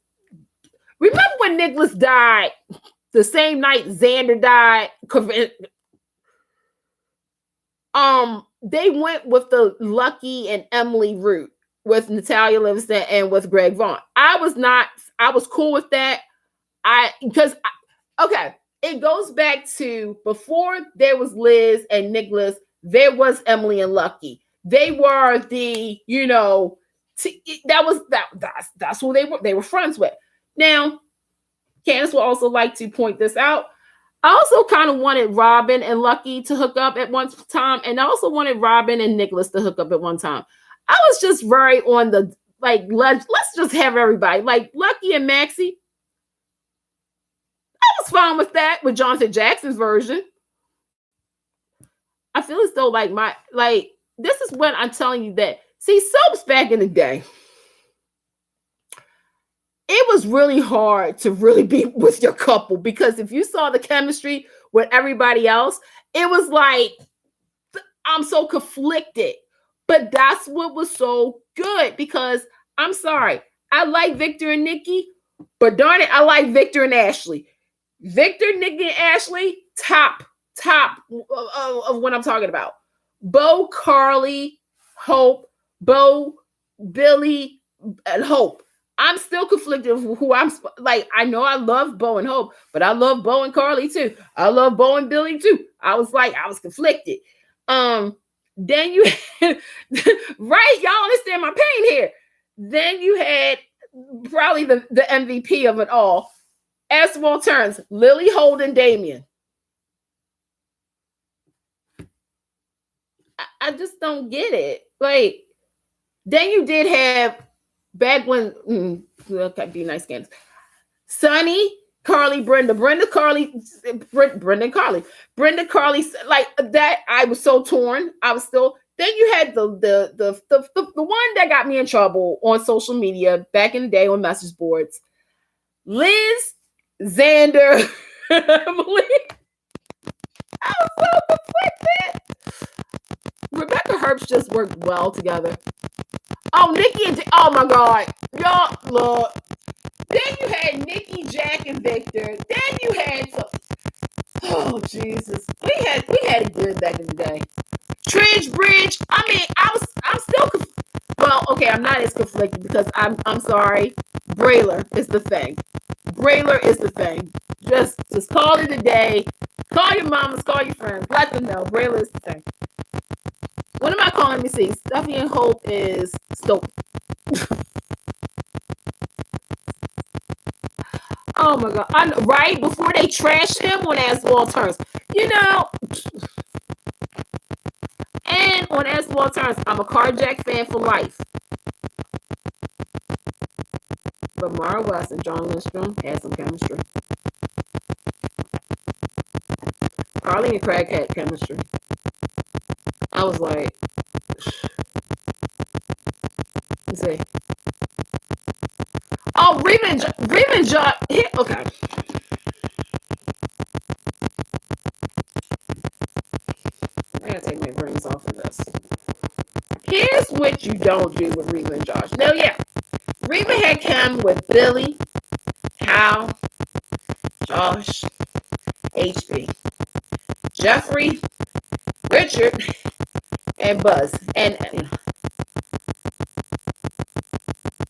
remember when Nicholas died the same night Xander died? They went with the Lucky and Emily route with Natalia Livingston and with Greg Vaughn. I was cool with that. It goes back to before there was Liz and Nicholas, there was Emily and Lucky. They were the, that's who they were friends with. Now, Candace will also like to point this out. I also kind of wanted Robin and Lucky to hook up at one time, and I also wanted Robin and Nicholas to hook up at one time. I was just very on the, like, let's just have everybody. Like, Lucky and Maxie, I was fine with that, with Jonathan Jackson's version. I feel as though, this is when I'm telling you that, see, soaps back in the day, it was really hard to really be with your couple because if you saw the chemistry with everybody else, it was like, I'm so conflicted. But that's what was so good because I'm sorry, I like Victor and Nikki, but darn it, I like Victor and Ashley. Victor, Nikki, and Ashley, top of what I'm talking about. Bo, Carly, Hope, Bo, Billy, and Hope. I'm still conflicted with who I'm like. I know I love Bo and Hope, but I love Bo and Carly too. I love Bo and Billy too. I was conflicted. Then you had, right? Y'all understand my pain here. Then you had probably the MVP of it all. As of all turns, Lily, Holden, Damien. I just don't get it. Like, then you did have back when okay, be nice, Candace. Sunny, Carly, Brenda, Carly, like that. I was so torn. I was still. Then you had the one that got me in trouble on social media back in the day on message boards. Liz, Xander, Emily. I was so conflicted. Rebecca Herbst just worked well together. Oh, Nikki and oh my God, y'all look. Then you had Nikki, Jack, and Victor. Then you had oh Jesus, we had it good back in the day. Tridge, Bridge. I mean, I'm still well. Okay, I'm not as conflicted because I'm sorry. Brayler is the thing. Brayler is the thing. Just call it a day. Call your mamas, call your friends. Let them know Brayler is the thing. What am I calling? Let me see. Stuffy and Hope is Stoke. Oh my God. Right before they trashed him on As the World Turns. You know, and on As the World Turns, I'm a Carjack fan for life. But Mara West and John Lindstrom had some chemistry. Carly and Craig had chemistry. I was like, let's see. Oh, Reba and John. Okay. I gotta take my brains off of this. Here's what you don't do with Reba and Josh. No, yeah. Reba had chem with Billy, Hal, Josh, HB, Jeffrey, Richard, and Buzz.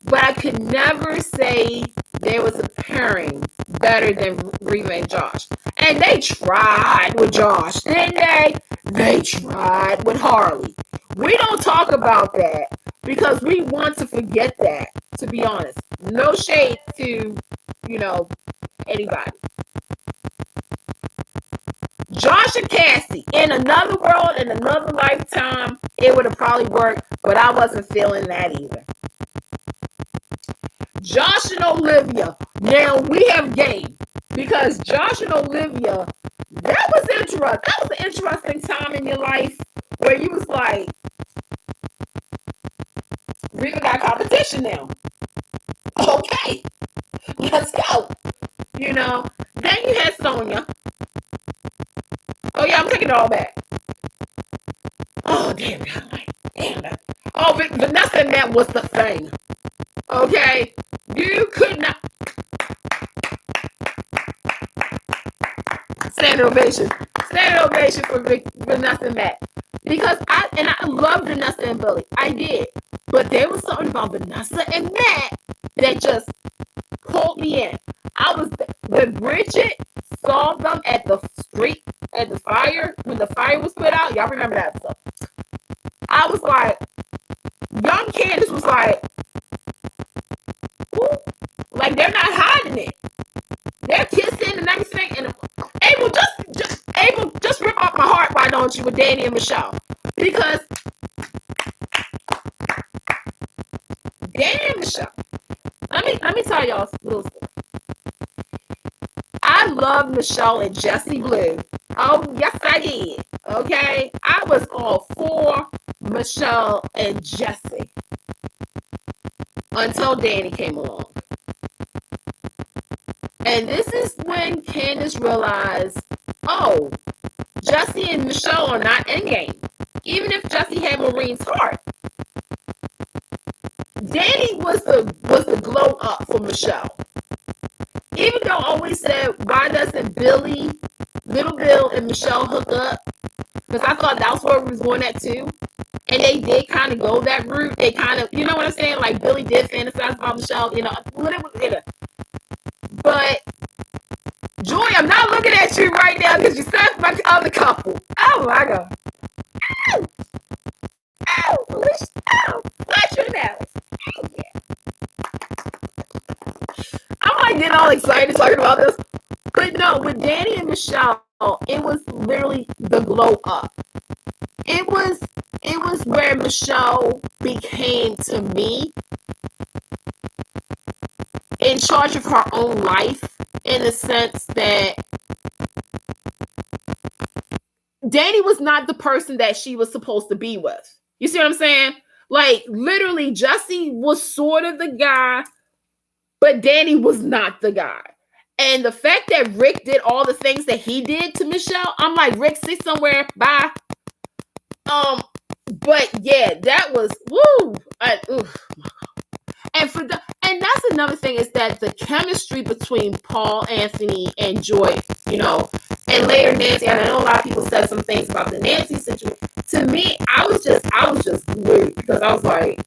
But I could never say there was a pairing better than Reba and Josh. And they tried with Josh, didn't they? They tried with Harley. We don't talk about that because we want to forget that, to be honest. No shade to, anybody. Josh and Cassie, in another world, in another lifetime, it would have probably worked, but I wasn't feeling that either. Josh and Olivia, now we have game, because Josh and Olivia, that was interesting. That was an interesting time in your life where you was like, we got competition now. Okay, let's go. Then you had Sonia. Oh yeah, I'm taking it all back. Oh damn, damn. Oh, Vanessa and that was the thing. Okay, you could not. Standing ovation for Vanessa and Matt, because I love Vanessa and Billy. I did, but there was something about Vanessa and Matt that just pulled me in. When Bridget saw them at the fire, when the fire was put out. Y'all remember that stuff? I was like, young Candace was like, ooh, like they're not hiding it. They're kissing and everything. And Abel, just rip off my heart, why don't you, with Danny and Michelle? Because Danny and Michelle. Let me tell y'all a little story. I love Michelle and Jesse Blue. Oh, yes, I did. Okay? I was all for Michelle and Jesse until Danny came along. And this is when Candace realized, oh, Jesse and Michelle are not endgame. Even if Jesse had Maureen's heart. Danny was the glow up for Michelle. Even though I always said, why doesn't Little Bill and Michelle hook up? Because I thought that's where we was going at too. And they did kind of go that route. They kind of, you know what I'm saying? Like Billy did fantasize about Michelle, whatever. But Joy, I'm not looking at you right now because you said my other couple. Oh my God. Ow! Ow! Ow! Flash your nails. Oh yeah. I'm like getting all excited talking about this. But no, with Danny and Michelle, it was literally the glow up. It was where Michelle became, to me, in charge of her own life, in the sense that Danny was not the person that she was supposed to be with. You see what I'm saying? Like, literally, Jesse was sort of the guy, but Danny was not the guy. And the fact that Rick did all the things that he did to Michelle, I'm like, Rick, sit somewhere, bye. But yeah, that was woo. And that's another thing, is that the chemistry between Paul, Anthony, and Joy, and later Nancy. And I know a lot of people said some things about the Nancy situation. To me, I was just glued, because I was like,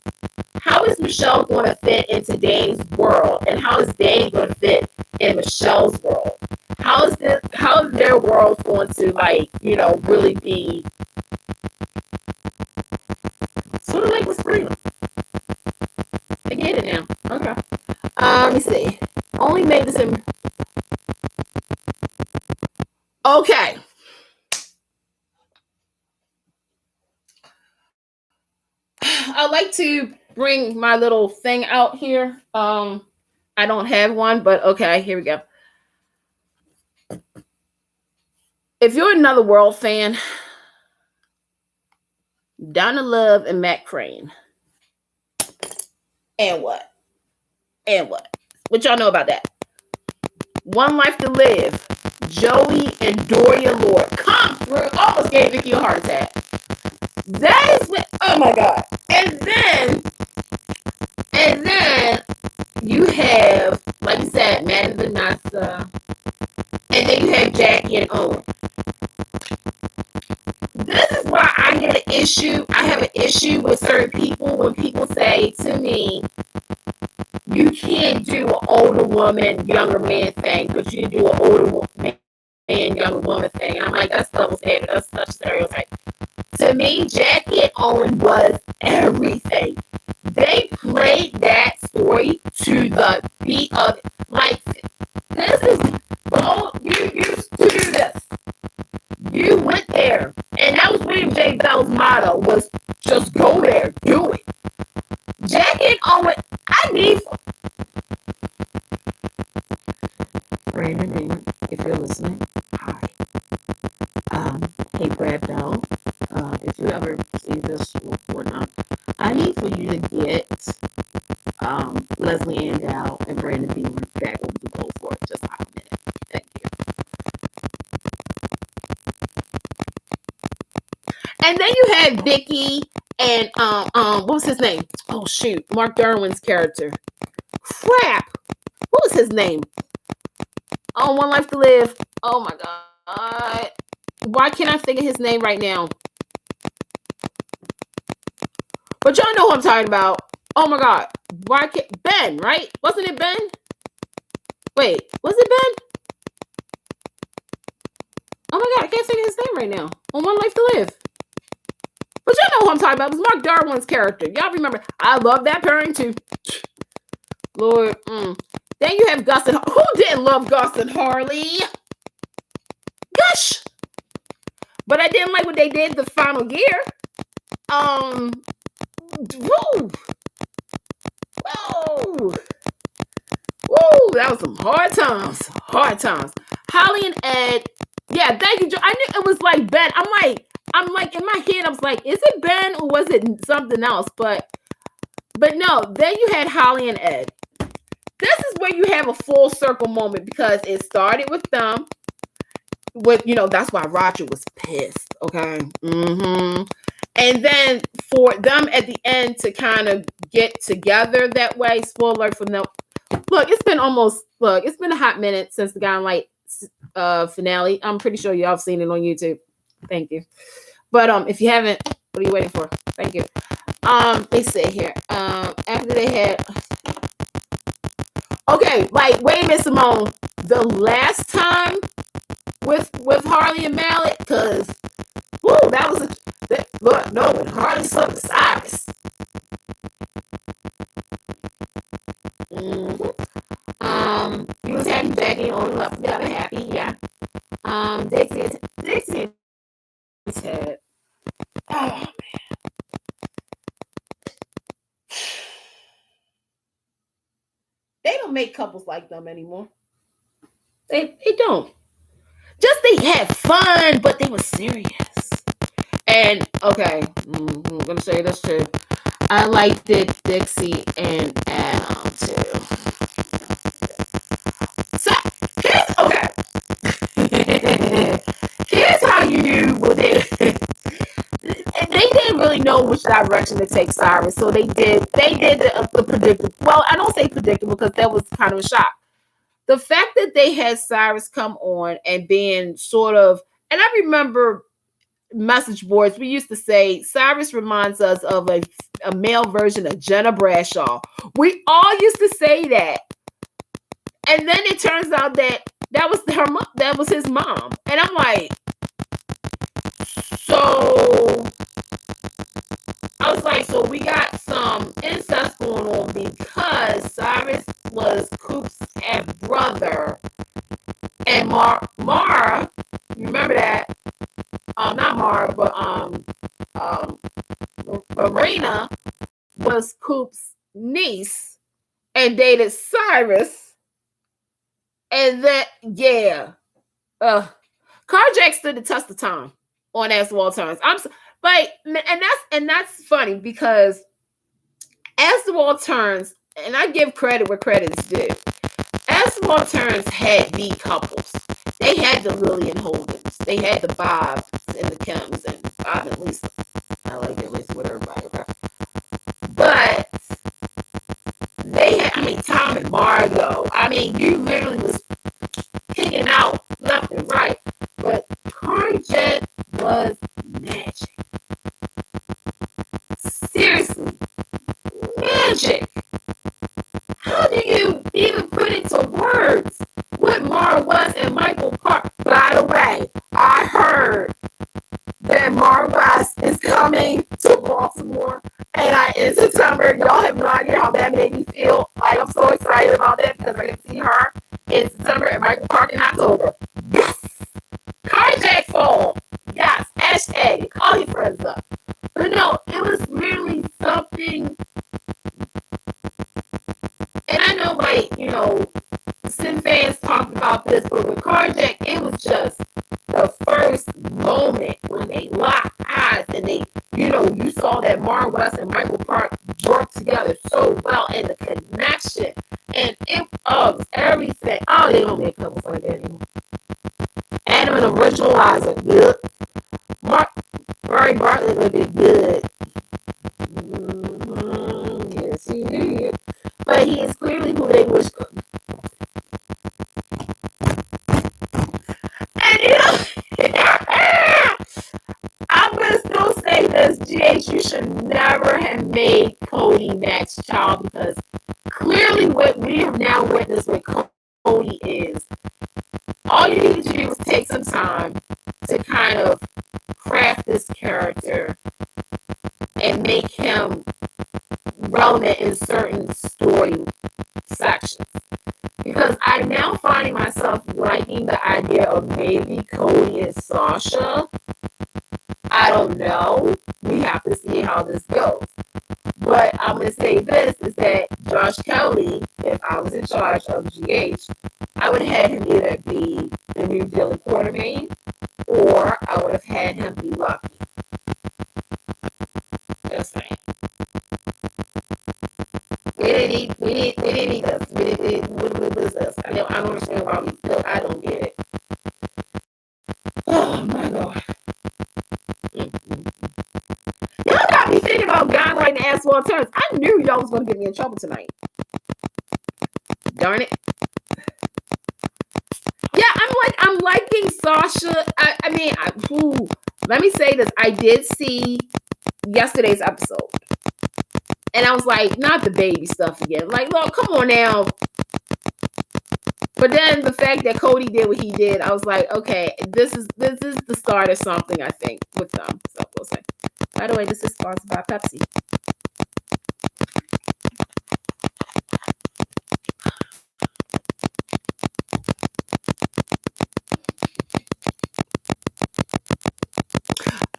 how is Michelle going to fit into Danny's world, and how is Danny going to fit in Michelle's world? How is their world going to really be Sort of like with Freedom. I get it now. Okay. Let me see. Only made this in. Okay. I like to bring my little thing out here. I don't have one, but okay, here we go. If you're another World fan, Donna Love and Matt Crane. And what? And what? What y'all know about that? One Life to Live. Joey and Doria Lord. Come through. Almost gave Vicky a heart attack. That is what. Oh my God. And then you have, like you said, Matt and Vanessa. And then you have Jackie and Owen. This is why I get an issue. I have an issue with certain people when people say to me, you can't do an older woman, younger man thing, but you do an older man, younger woman thing. And I'm like, that's double standard. That's such a stereotype. To me, Jackie and Owen was everything. They played that story to the beat of it. Like, this is, oh, you used to do this. You went there. And that was William J. Bell's motto, was just go there, do it. Jackie and Owen, I need... Brandon Damon, if you're listening, hi. Hey, Brad Bell, if you ever see this or not, I need for you to get Leslie Ann Dow and Brandon Beamer back over the goal for just a minute. Thank you. And then you had Vicky and what was his name? Oh shoot, Mark Derwin's character. Crap. What was his name? Oh, One Life to Live. Oh my God. Why can't I think of his name right now? But y'all know who I'm talking about. Oh my God. Why can't Ben, right? Wasn't it Ben? Wait, was it Ben? Oh my God, I can't think of his name right now. On One Life to Live. But y'all know who I'm talking about. It was Mark Darwin's character. Y'all remember. I love that pairing too. Lord. Then you have Gus and... Who didn't love Gus and Harley? Gosh. But I didn't like what they did the final year. Whoa. Whoa, that was some hard times. Hard times. Holly and Ed. Yeah, thank you, Joe. I knew it was like Ben. I'm like in my head, I was like, is it Ben or was it something else? But no, then you had Holly and Ed. This is where you have a full circle moment because it started with them. With, that's why Roger was pissed. Okay. And then for them at the end to kind of get together that way, spoiler alert for them. Look, it's been a hot minute since the Guiding Light finale. I'm pretty sure y'all have seen it on YouTube. Thank you. But if you haven't, what are you waiting for? Thank you. They say here. After they had... Okay, like, wait a minute, Simone. The last time with Harley and Mallet, because, whoo, that was look, no, when Harley slept with Cyrus. He was happy Jackie only left together happy, yeah. Dixie and Ted. Oh, man. They don't make couples like them anymore. They don't. Just they had fun, but they were serious. And okay, I'm gonna say this too. I liked it, Dixie and Adam too. So here's how you do what they didn't really know which direction to take Cyrus, so they did the predictable. Well, I don't say predictable because that was kind of a shock. The fact that they had Cyrus come on and being sort of, and I remember message boards, we used to say Cyrus reminds us of a male version of Jenna Bradshaw. We all used to say that. And then it turns out that was her mom, that was his mom. And I'm like, so we got some incest going on because Cyrus was Coop's half brother, and Mara, remember that? Not Mara, but Marina was Coop's niece and dated Cyrus, and that Carjack stood the test of time on As the World Turns. But that's funny because As the World Turns, and I give credit where credit is due. As the World Turns had the couples. They had the Lily and Holdens. They had the Bobs and the Kims and Bob and Lisa. I like at least with everybody. Okay? But they had, Tom and Margot. You literally was picking out left and right. But Carjack was magic. Seriously, magic. How do you even put into words what Mara was and Michael Park? By the way, I heard that Mara West is coming to Baltimore and in September. Y'all have no idea how that made me feel. I'm so excited about that because I can see her in September and Michael Park in October. Yes! Carjack fall. Yes. Hashtag. Call your friends up. But no, it was really something. And I know, Sim fans talked about this, but with Carjack, it was just the first moment when they locked eyes and they, you saw that Mara West and Michael Park work together so well and the connection. And it was everything. Oh, they don't make couples like that anymore. Adam and Original Liza, good. Murray Bartlett would be good. Yes, he did. But he is clearly who they wish. And I'm gonna still say this, GH, you should never have made Cody next child because clearly what we have now witnessed with Cody is all you need to do is take some time to kind of craft this character and make him relevant in certain story sections. Because I'm now finding myself liking the idea of maybe Cody and Sasha. I don't know. We have to see how this goes. But I'm going to say this is that Josh Kelly, if I was in charge of GH, I would have had him either be the new Billy Quartermain or I would have had him be Lucky. Just saying. We didn't need this. What is this? I don't understand why we still, I don't get it. Oh my God. Y'all got me thinking about God writing As Well Turns. I knew y'all was going to get me in trouble tonight. Darn it. Yeah, I'm liking Sasha. Let me say this. I did see yesterday's episode. And I was like, not the baby stuff again. Like, look, come on now. But then the fact that Cody did what he did, I was like, okay, this is the start of something, I think, with them. So we'll say. By the way, this is sponsored by Pepsi.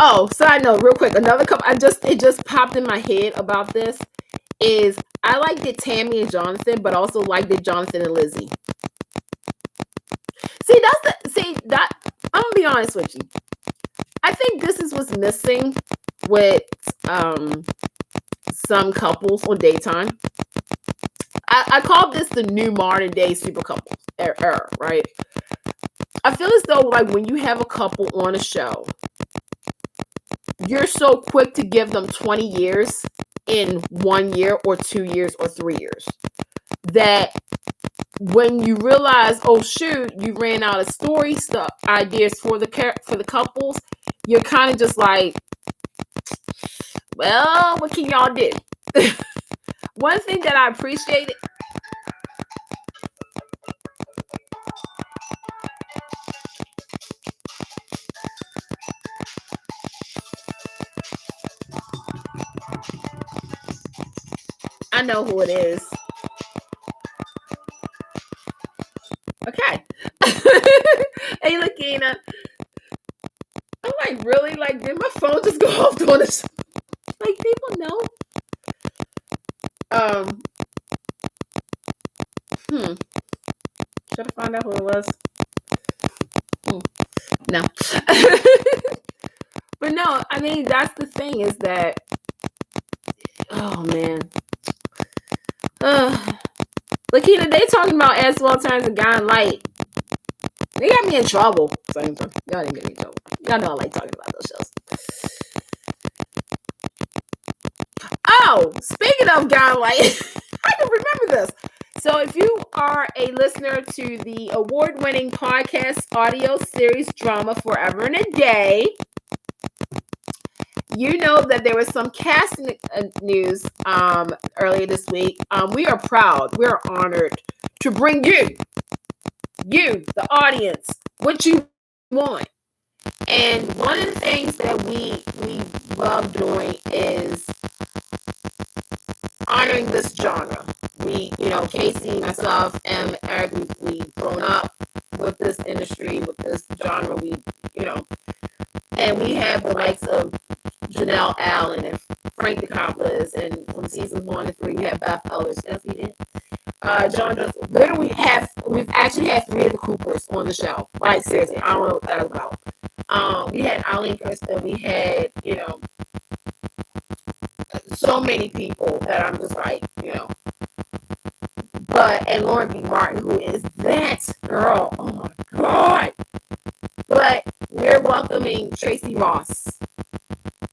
Oh, side note, real quick, another couple. It just popped in my head about this. Is I liked it Tammy and Jonathan, but also liked it Jonathan and Lizzie. That I'm gonna be honest with you. I think this is what's missing with some couples on daytime. I call this the new modern day super couples era, right? I feel as though like when you have a couple on a show, you're so quick to give them 20 years in 1 year or 2 years or 3 years that when you realize, oh shoot, you ran out of story stuff ideas for the couples, you're kind of just like, well, what can y'all do? One thing that I appreciated. I know who it is. Okay. Hey, Lakina. I'm like, really? Like, did my phone just go off on this? Like, people know. Should I find out who it was? No. But no, I mean, that's the thing is that, oh man. Lakina, they talking about as well times and Gone Light. They got me in trouble. Same thing. Y'all didn't get me in trouble. Y'all know I like talking about those shows. Oh, speaking of Gone Light, I can remember this. So if you are a listener to the award-winning podcast audio series drama Forever and a Day, you know that there was some casting news earlier this week. We are proud. We're honored to bring you, the audience, what you want. And one of the things that we love doing is honoring this genre. We, Casey, myself, and Eric, we've grown up with this industry, with this genre. And we have the likes of Janelle Allen and Frank DeComplis, and from seasons 1 to 3, we have Beth Elders. Yes, we did. John Johnson. Literally, we've actually had 3 of the Coopers on the show. Like, seriously, I don't know what that was about. We had Eileen Kirsten. We had, so many people that I'm just like, and Lauren B. Martin, who is that girl? Oh my God. But we're welcoming Tracy Ross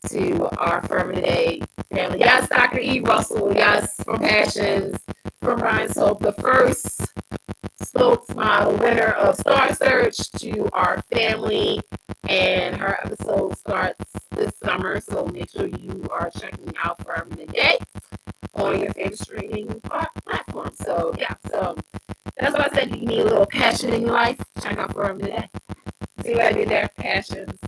to our Forever Day family. Yes, Dr. E. Russell. Yes, from Passions, from Ryan Soap, the first spokesmodel winner of Star Search to our family. And her episode starts this summer, so make sure you are checking out Forever and a Day on your favorite streaming platform. So that's why I said you need a little passion in your life. Check out Forever and a Day. See what I did there? Passions.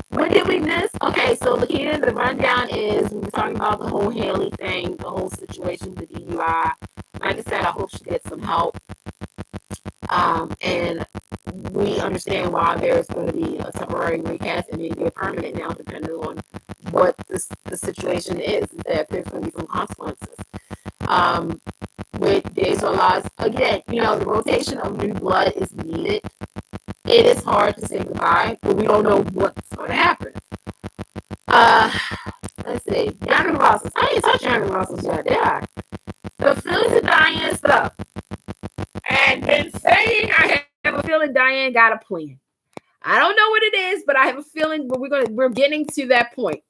What did we miss? Okay, so the rundown is we were talking about the whole Haley thing, the whole situation with the DUI. Like I said, I hope she gets some help. And we understand why there's going to be a temporary recast and maybe a permanent now, depending on what the situation is, that there's going to be some consequences. With Days of Our Lives, again, the rotation of new blood is needed. It is hard to say goodbye, but we don't know what's going to happen. Let's see. Diane Rosses. I didn't touch Diane Rosses yet, did I? The Phyllis and Diane stuff. And been saying I have a feeling Diane got a plan. I don't know what it is, but I have a feeling we're getting to that point.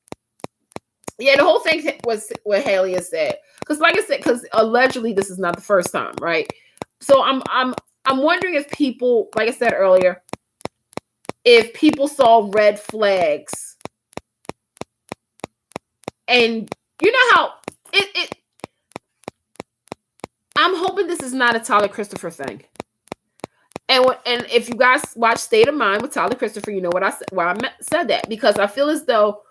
Yeah, the whole thing was what Haley has said. Because like I said, because allegedly this is not the first time, right? So I'm wondering if people, like I said earlier, if people saw red flags. And you know how I'm hoping this is not a Tyler Christopher thing. And if you guys watch State of Mind with Tyler Christopher, you know what I said that, because I feel as though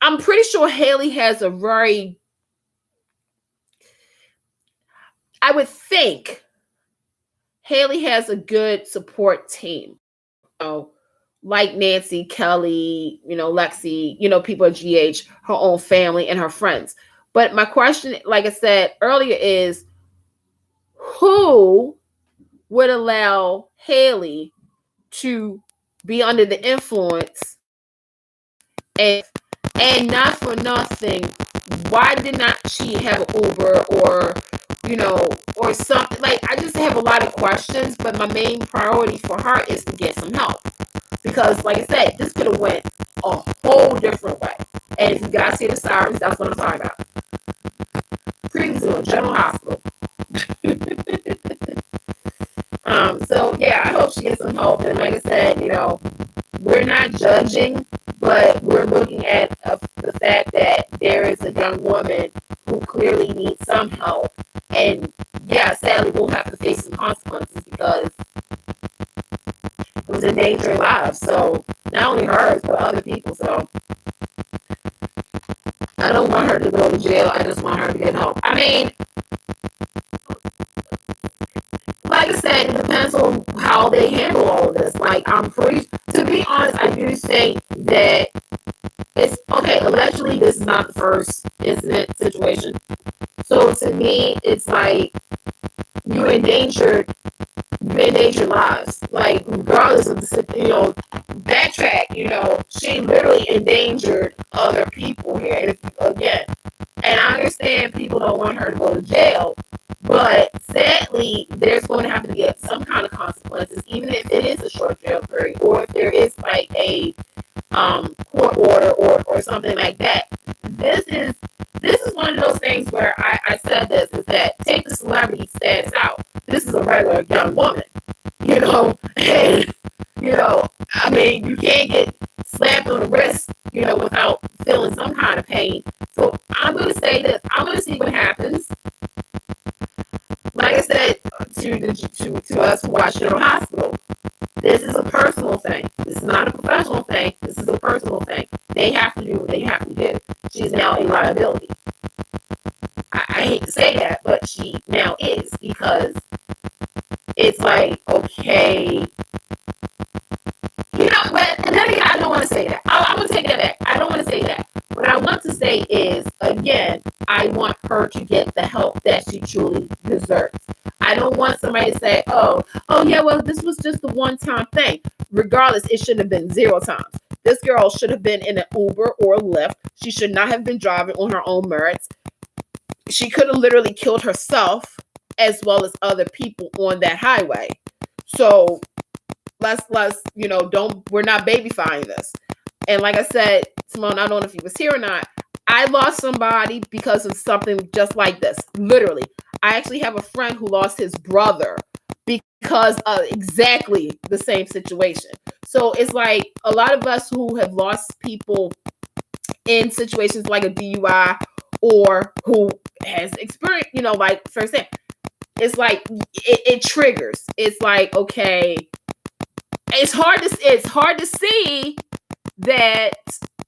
I'm pretty sure Haley has I would think Haley has a good support team. Like Nancy, Kelly, Lexi, people at GH, her own family and her friends. But my question, like I said earlier, is who would allow Haley to be under the influence? And not for nothing, why did not she have an Uber or something? Like, I just have a lot of questions, but my main priority for her is to get some help. Because, like I said, this could have went a whole different way. And if you guys see the sirens, that's what I'm talking about. Previously, General Hospital. So, yeah, I hope she gets some help. And like I said, we're not judging, but we're looking at the fact that there is a young woman who clearly needs some help. And, yeah, sadly, we'll have to face some consequences because it was endangering lives. So, not only hers, but other people. So, I don't want her to go to jail. I just want her to get help. I mean, like I said, it depends on how they handle all of this. Like, to be honest, I do think that it's okay. Allegedly, this is not the first incident situation. So to me, it's like you endangered lives. Like, regardless of the, backtrack, she literally endangered other people here. And I understand people don't want her to go to jail, but sadly, there's going to have to get some kind of consequences, even if it is a short jail period, or if there is like a court order or something like that. This is one of those things where I said this, is that take the celebrity status out. This is a regular young woman, and I mean, you can't get slapped on the wrist, without feeling some kind of pain. So I'm going to say this. I'm going to see what happens. Like I said to us who watch General Hospital, this is a personal thing. This is not a professional thing. This is a personal thing. They have to do what they have to do. She's now a liability. I hate to say that, but she now is, because it's like, okay, but then again, I don't want to say that. I'm going to take that back. I don't want to say that. What I want to say is, again, I want her to get the help that she truly deserves. I don't want somebody to say, oh yeah, well, this was just the one-time thing. Regardless, it should have been 0 times. This girl should have been in an Uber or Lyft. She should not have been driving on her own merits. She could have literally killed herself as well as other people on that highway. So let's we're not babyfying this. And like I said, Simone, I don't know if you was here or not, I lost somebody because of something just like this. Literally. I actually have a friend who lost his brother because of exactly the same situation. So it's like a lot of us who have lost people in situations like a DUI, or who has experienced, like firsthand, it's like it triggers. It's like, okay, it's hard to see that,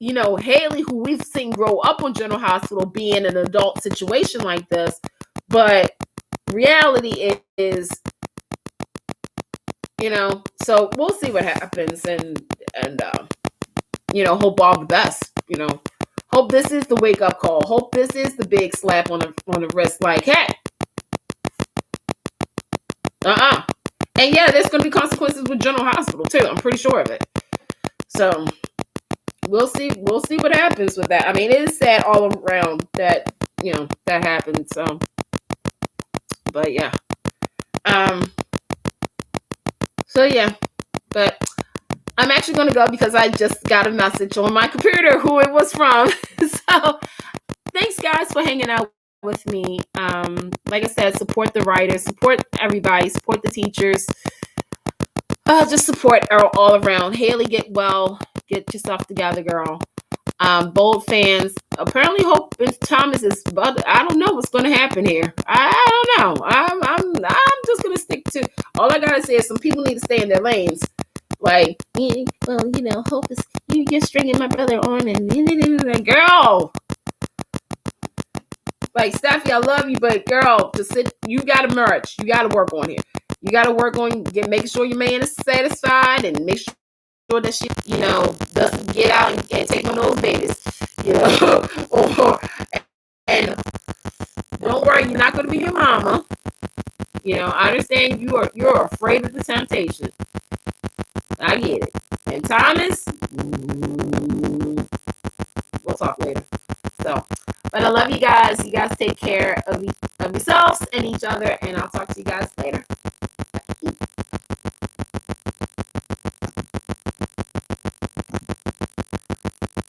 Haley, who we've seen grow up on General Hospital, be in an adult situation like this. But reality is, so we'll see what happens, and hope all the best. Hope this is the wake up call. Hope this is the big slap on the wrist. Like, hey, and yeah, there's going to be consequences with General Hospital too. I'm pretty sure of it. So we'll see what happens with that. I mean, it is sad all around that that happened. So, but yeah, so yeah, but I'm actually going to go because I just got a message on my computer who it was from. So thanks guys for hanging out with me. Like I said, support the writers, support everybody, support the teachers. Just support all around. Haley, get well, get yourself together, girl. Bold fans apparently hope Thomas is, but I don't know what's going to happen here. I don't know. I'm just going to stick to, all I got to say is some people need to stay in their lanes. Like, well, hope is, you're stringing my brother on, and girl, like, Steffi, I love you, but girl, you got to merge. You got to work on here. You got to work on making sure your man is satisfied, and make sure that she, doesn't get out and take one of those babies, and don't worry, you're not going to be your mama. I understand you're afraid of the temptation. I get it. And Thomas, we'll talk later. So, but I love you guys. You guys take care of yourselves and each other, and I'll talk to you guys